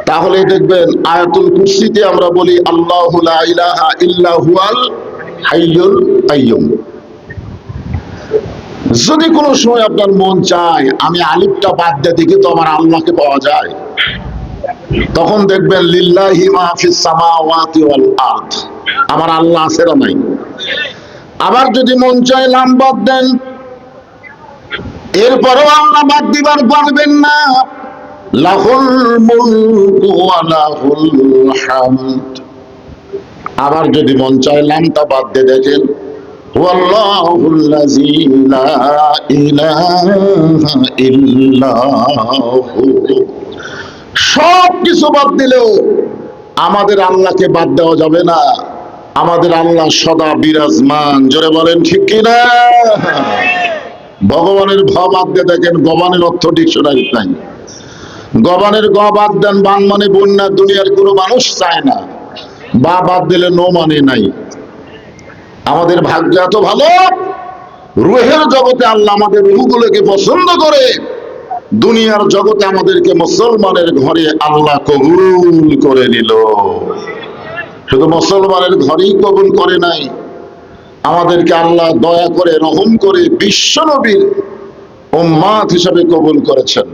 তাহলে দেখবেন আয়াতুল কুরসিতে আমরা বলি আল্লাহু লা ইলাহা ইল্লা হুয়াল হাইয়ুল কাইয়্যুম। যদি কোনো সময় আপনার মন চায় আমি আলিফটা বাদ দিয়ে দেখি তো আমার আল্লাহকে পাওয়া যায়, তখন দেখবেন লিল্লাহি মা ফিস সামাওয়াতি ওয়াল আরদ, আমার আল্লাহ আছে না নাই? আবার যদি মন চায় লাম বাদ দেন, এরপরও আল্লাহ বাদ দিবার পারবেন না, লাহুল মুলকু ওয়া লাহুল হামদ। আবার যদি মন চায় লামটা বাদ দিয়ে দেখেন, ওয়াল্লাহুল্লাযী লা ইলাহা ইল্লাহু। সব কিছু বাদ দিলেও আমাদের আল্লাহকে বাদ দেওয়া যাবে না। আমাদের আল্লাহ সদা বিরাজমান। জোরে বলেন ঠিক কিনা? ভগবানের ভ বাদ দিয়ে দেখেন, গবানের অর্থ ডিকশনারি নাই। গবানের গ বাদ দেন, বান মানে বন্যা, দুনিয়ার কোনো মানুষ চায় না। বা বাদ দিলে নো মানে নাই। আমাদের ভাগ্য এত ভালো, রুহের জগতে আল্লাহ আমাদের রুহগুলোকে পছন্দ করে, দুনিয়ার জগতে আমাদেরকে মুসলমানের ঘরে আল্লাহ কবুল করে নিল। শুধু মুসলমানের ঘরেই কবুল করে নাই, আমাদেরকে আল্লাহ দয়া করে রহম করে বিশ্ব নবীর উম্মাত হিসাবে কবুল করেছেন।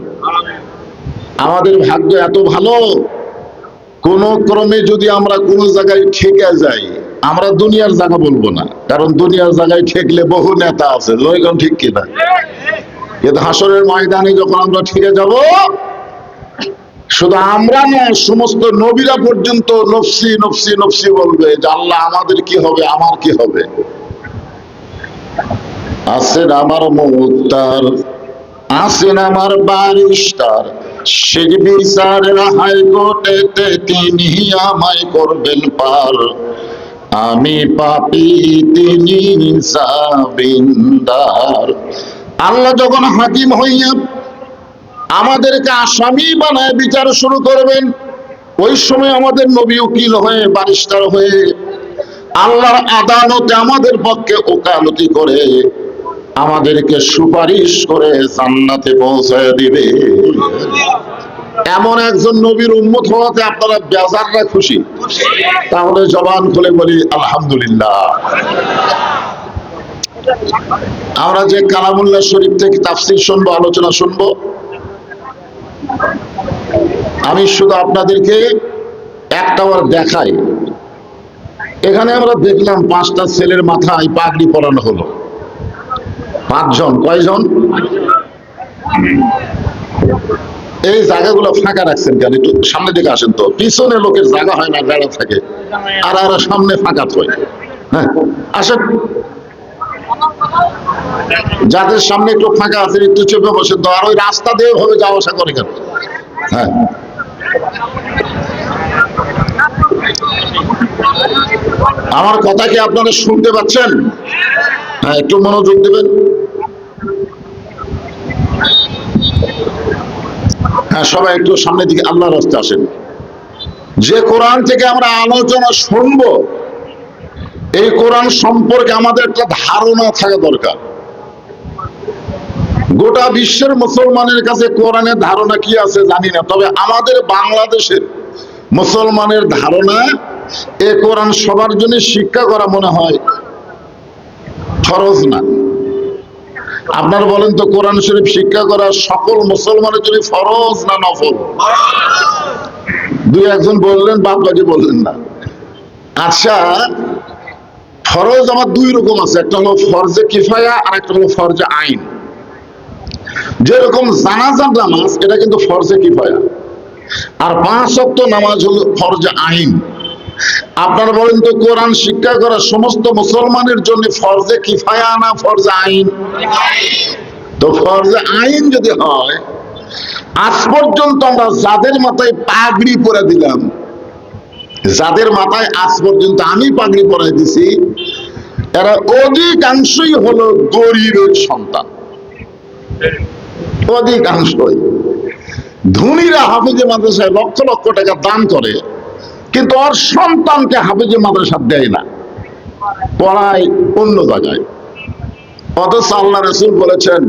আমাদের ভাগ্য এত ভালো, কোন ক্রমে যদি আমরা কোন জায়গায় ঠেকে যাই, আমরা দুনিয়ার জায়গা বলবো না, কারণ দুনিয়ার জায়গায় ঠেকলে বহু নেতা আছে। লইগন ঠিক কিনা? কিন্তু হাসরের ময়দানে যখন আমরা ঠেকে যাব, শুধু আমরা না, সমস্ত নবীরা পর্যন্ত নফসি নফসি নফসি বলবে যে আল্লাহ আমাদের কি হবে, আমার কি হবে। আছেন আমার মুক্তার, আছেন আমার বারিস্টার, শেখ বিচারের হাইকোর্টেতে তিনি আমায় করবেন পার। আমি পাপী, তিনি জামিনদার। আল্লাহ যখন হাকিম হইয়া আমাদেরকে আসামি বানায় বিচার শুরু করবেন, ওই সময় আমাদের নবী উকিল হয়ে, বারিস্টার হয়ে আল্লাহর আদালতে আমাদের পক্ষে ওকালতি করে আমাদেরকে সুপারিশ করে জান্নাতে পৌঁছায় দিবে। এমন একজন নবীর উম্মত হওয়াতে আপনারা বেজাররা খুশি? তাহলে জবান খুলে বলি আলহামদুলিল্লাহ। আমরা যে কালামুল্লাহ শরীফ থেকে তাফসীর শুনবো, আলোচনা শুনবো, আমি শুধু আপনাদেরকে একটা বার দেখাই। এখানে আমরা দেখলাম 5টা ছেলের মাথায় পাগড়ি পরানো হলো। 5 জন। কয়জন? এই জায়গাগুলো ফাঁকা রাখছেন কেন? একটু সামনে দিকে আসেন তো, পিছনে লোকের জায়গা হয় না, বেড়া থাকে, আর সামনে ফাঁকা হয়। হ্যাঁ আসেন, যাদের সামনে একটু ফাঁকা আছে একটু চেপে বসেন তো, আর ওই রাস্তা দিয়ে ভাবে যাওয়া আসা করে কেন? হ্যাঁ, আমার কথা কি আপনারা শুনতে পাচ্ছেন? হ্যাঁ, একটু মনোযোগ দেবেন। হ্যাঁ, সবাই একটু সামনের দিকে আল্লাহর রাস্তায় আসেন। যে কোরআন থেকে আমরা আলোচনা শুনবো, এই কোরআন সম্পর্কে আমাদের একটা ধারণা থাকা দরকার। গোটা বিশ্বের মুসলমানের কাছে কোরআনের ধারণা কি আছে জানি না, তবে আমাদের বাংলাদেশের মুসলমানের ধারণা এ কোরআন সবার জন্য শিক্ষা করা মনে হয় ফরজ না। আপনারা বলেন তো, কোরআন শরীফ শিক্ষা করা সকল মুসলমানের জন্য ফরজ না নফল? 2-1 বললেন, বাদ বাকি বললেন না। আচ্ছা, ফরজ আমার 2 রকম আছে, একটা হলো ফরজে কিফায়া আর একটা হলো ফরজে আইন। যেরকম জানাজার নামাজ, এটা কিন্তু ফরজে কিফায়া, আর 5 ওয়াক্ত নামাজ হলো ফরজে আইন। আপনারা বলেন তো, কোরআন শিক্ষা করা সমস্ত মুসলমানের জন্য ফরজে কিফায়া না ফরজে আইন? তো ফরজে আইন যদি হয়, আজ পর্যন্ত আমরা যাদের মাথায় পাগড়ি পরে দিলাম, যাদের মাথায় আজ পর্যন্ত আমি পাগড়ি পরাই দিছি, এরা অধিকাংশই হলো গরিবের সন্তান। অধিকাংশই। ধনীরা হাফেজে মাদ্রাসায় লক্ষ লক্ষ টাকা দান করে, কিন্তু ওর সন্তানকে হাফেজে মাদ্রাসা দেয় না, পড়ায় অন্য জায়গায়। অথচ আল্লাহ রাসূল বলেছেন,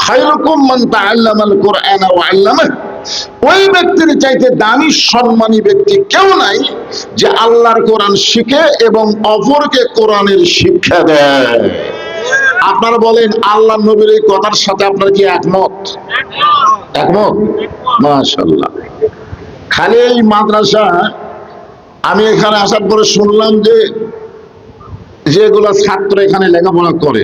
খায়রুকুম মান তাআল্লামাল কুরআনা ওয়া আল্লামাহু। ওই ব্যক্তির চাইতে দামি সম্মানী ব্যক্তি কেউ নাই যে আল্লাহর কোরআন শিখে এবং অপরকে কোরআনের শিক্ষা দেয়। আপনারা বলেন, আল্লাহ নবীর এই কথার সাথে আপনারা কি একমত? একমত? মাশাআল্লাহ। খালি এই মাদ্রাসা, আমি এখানে আসার পরে শুনলাম যে যেগুলো ছাত্র এখানে লেখাপড়া করে,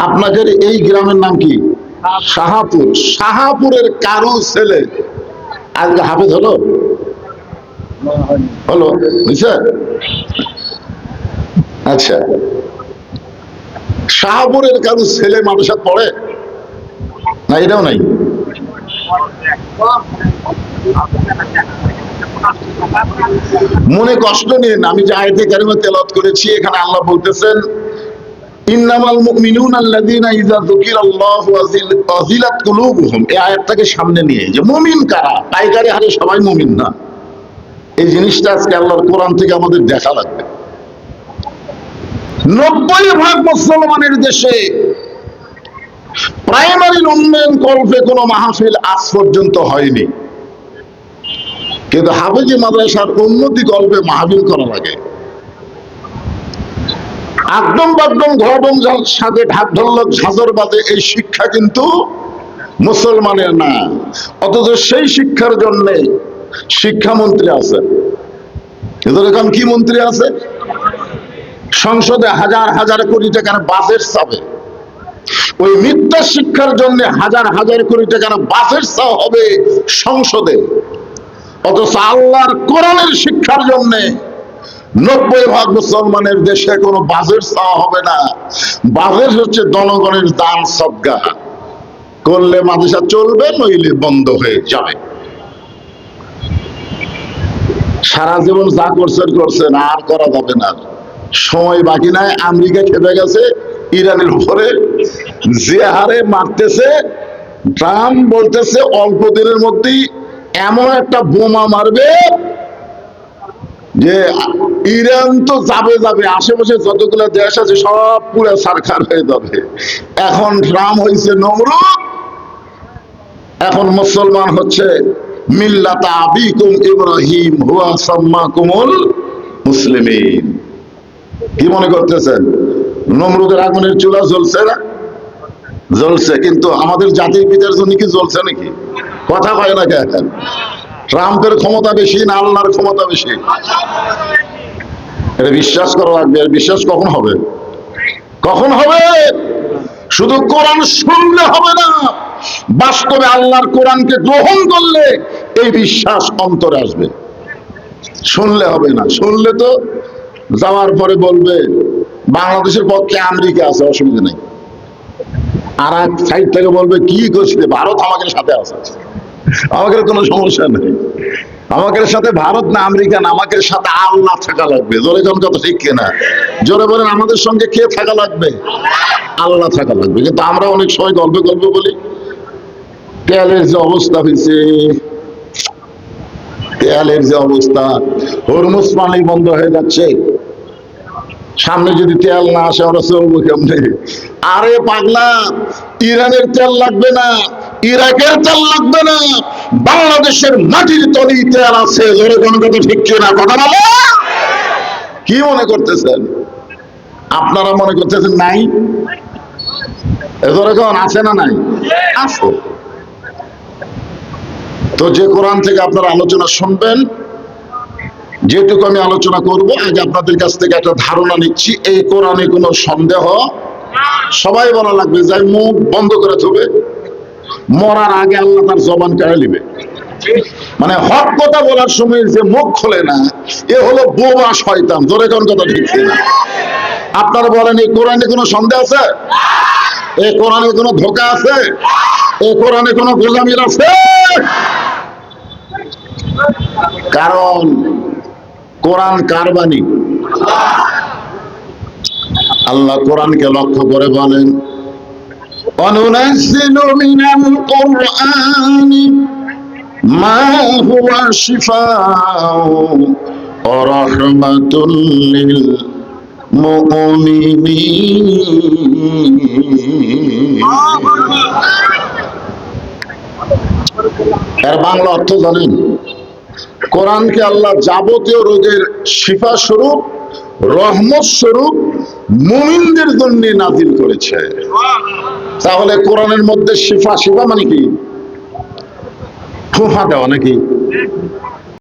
আপনাদের এই গ্রামের নাম কি? শাহাপুর। শাহাপুরের কারো ছেলে আজকে হাফেজ হলো? হলো, বুঝছে? আচ্ছা, শাহাপুরের কারো ছেলে মাদ্রাসা পড়ে না? এটাও নাই। মনে কষ্ট নিয়ে, আমি যে আয়াতে কারিমা তেলাওয়াত করেছি, এখানে আল্লাহ বলতেছেন, ইন্নামাল মুমিনুনা আল্লাযীনা ইযা যুকিরাল্লাহু ওয়াজিলাত কুলুবুহুম। এই আয়াতটাকে সামনে নিয়ে, যে মুমিন কারা, পাইকারি হারে সবাই মুমিন না। এই জিনিসটা আজকে আল্লাহর কোরআন থেকে আমাদের দেখা লাগবে। 90% মুসলমানের দেশে প্রাইমারির উন্নয়ন কল্পে কোনো মাহফিল আজ পর্যন্ত হয়নি, কিন্তু হাফেজি মাদ্রাসার উন্নতি কল্পে মাহফিল করা লাগে। একদম বাকদম ঘটন সাথে ঢাক ঢোলক ঝাঁঝর বাজে, এই শিক্ষা কিন্তু মুসলমানের না। অথচ সেই শিক্ষার জন্য শিক্ষামন্ত্রী আছে। এরকম কি মন্ত্রী আছে? সংসদে হাজার হাজার কোটি টাকার বাজেট চাবে, ওই মিথ্যা শিক্ষার জন্য হাজার হাজার কোটি টাকার বাজেট চাওয়া হবে সংসদে, অথচ আল্লাহর কোরআনের শিক্ষার জন্য 90% মুসলমানের দেশে কোনো বাজেট চাওয়া হবে না। বাজেট হচ্ছে জনগণের দান সদকা করলে মাদ্রাসা চলবে, নইলে বন্ধ হয়ে যাবে। সারা জীবন যা করছেন আর করা যাবে না, সময় বাকি নাই। আমেরিকা খেপে গেছে ইরানের উপরে, যে হারে মারতেছে। ট্রাম্প বলতেছে অল্প দিনের মধ্যেই এমন একটা বোমা মারবে যে ইরান তো যাবে, আশেপাশে যতগুলো দেশ আছে সব পুরো সারখার হয়ে যাবে। এখন ট্রাম্প হয়েছে নমরুদ, এখন মুসলমান হচ্ছে মিল্লাতা আবিকুম ইব্রাহিম হুয়া সাম্মাকুমুল মুসলিমিন। কি মনে করতেছেন নমরুদের আগুনের চুলা জ্বলছে না? জ্বলছে, কিন্তু আমাদের জাতির পিতার জন্য কি জ্বলছে নাকি? কথা কয় না কেন? ট্রাম্পের ক্ষমতা বেশি না আল্লাহর ক্ষমতা বেশি? এটা বিশ্বাস করা লাগবে। বিশ্বাস কখন হবে? কখন হবে? শুধু কোরআন শুনলে হবে না, বাস্তবে আল্লাহর কোরআনকে গ্রহণ করলে এই বিশ্বাস অন্তরে আসবে। শুনলে হবে না, শুনলে তো যাওয়ার পরে বলবে বাংলাদেশের পক্ষে আমেরিকা আছে, অসুবিধা নেই। আর এক সাইড থেকে বলবে কি করছি, ভারত আমাদের সাথে আছে, আমাদের কোনো সমস্যা নেই। আমাদের সাথে ভারত না আমেরিকা না, আমাদের সাথে আল্লাহ থাকা লাগবে। জোরে কোন কথা ঠিক কিনা? জোরে বলেন, আমাদের সঙ্গে কে থাকা লাগবে? আল্লাহ থাকা লাগবে। কিন্তু আমরা অনেক সময় গল্প বলি, তেলের যে অবস্থা হয়েছে, তেলের যে অবস্থা, হরমুজ পানি বন্ধ হয়ে যাচ্ছে, সামনে যদি তেল না আসে আমরা চলবো কেমনে? আরে পাগলা, ইরানের তেল লাগবে না, ইরাকের তেল লাগবে না, বাংলাদেশের মাটির তলেই তেল আছে। জোরে কোন কথা ঠিক কিনা? কথা বলো। কি মনে করতেছেন আপনারা? মনে করতেছেন নাই? জোরে কোন আছে না নাই? আছে। তো যে কোরআন থেকে আপনারা আলোচনা শুনবেন, যেটুকু আমি আলোচনা করব, আগে আপনাদের কাছ থেকে একটা ধারণা নিচ্ছি। এই কোরআনে কোনো সন্দেহ সবাই বলা লাগবে, যাই মুখ বন্ধ করে থবে, মরার আগে আল্লাহ তার জবান কেড়ে নিবে। মানে হক কথা বলার সময় যে মুখ খোলে না, এ হলো বোমা শয়তান। জোরে কোন কথা ঠিক না? আপনারা বলেন, এই কোরআনে কোনো সন্দেহ আছে? এই কোরআনে কোনো ধোঁকা আছে? এই কোরআনে কোনো গোলামির আছে? কারণ কোরআন কার বাণী? আল্লাহ কোরআনকে লক্ষ্য করে বলেন, অনুনাজ্জিলু মিনাল কুরআনি মা হুয়া শিফাউ ওয়া রাহমাতুল লিল মুমিনিন। এর বাংলা অর্থ জানেন? কোরআনকে আল্লাহ যাবতীয় রোগের শিফা স্বরূপ, রহমত স্বরূপ মুমিনদের জন্য নাজিল করেছে। তাহলে কোরআনের মধ্যে শিফা, শিফা মানে কি? ফুফা দেওয়া নাকি?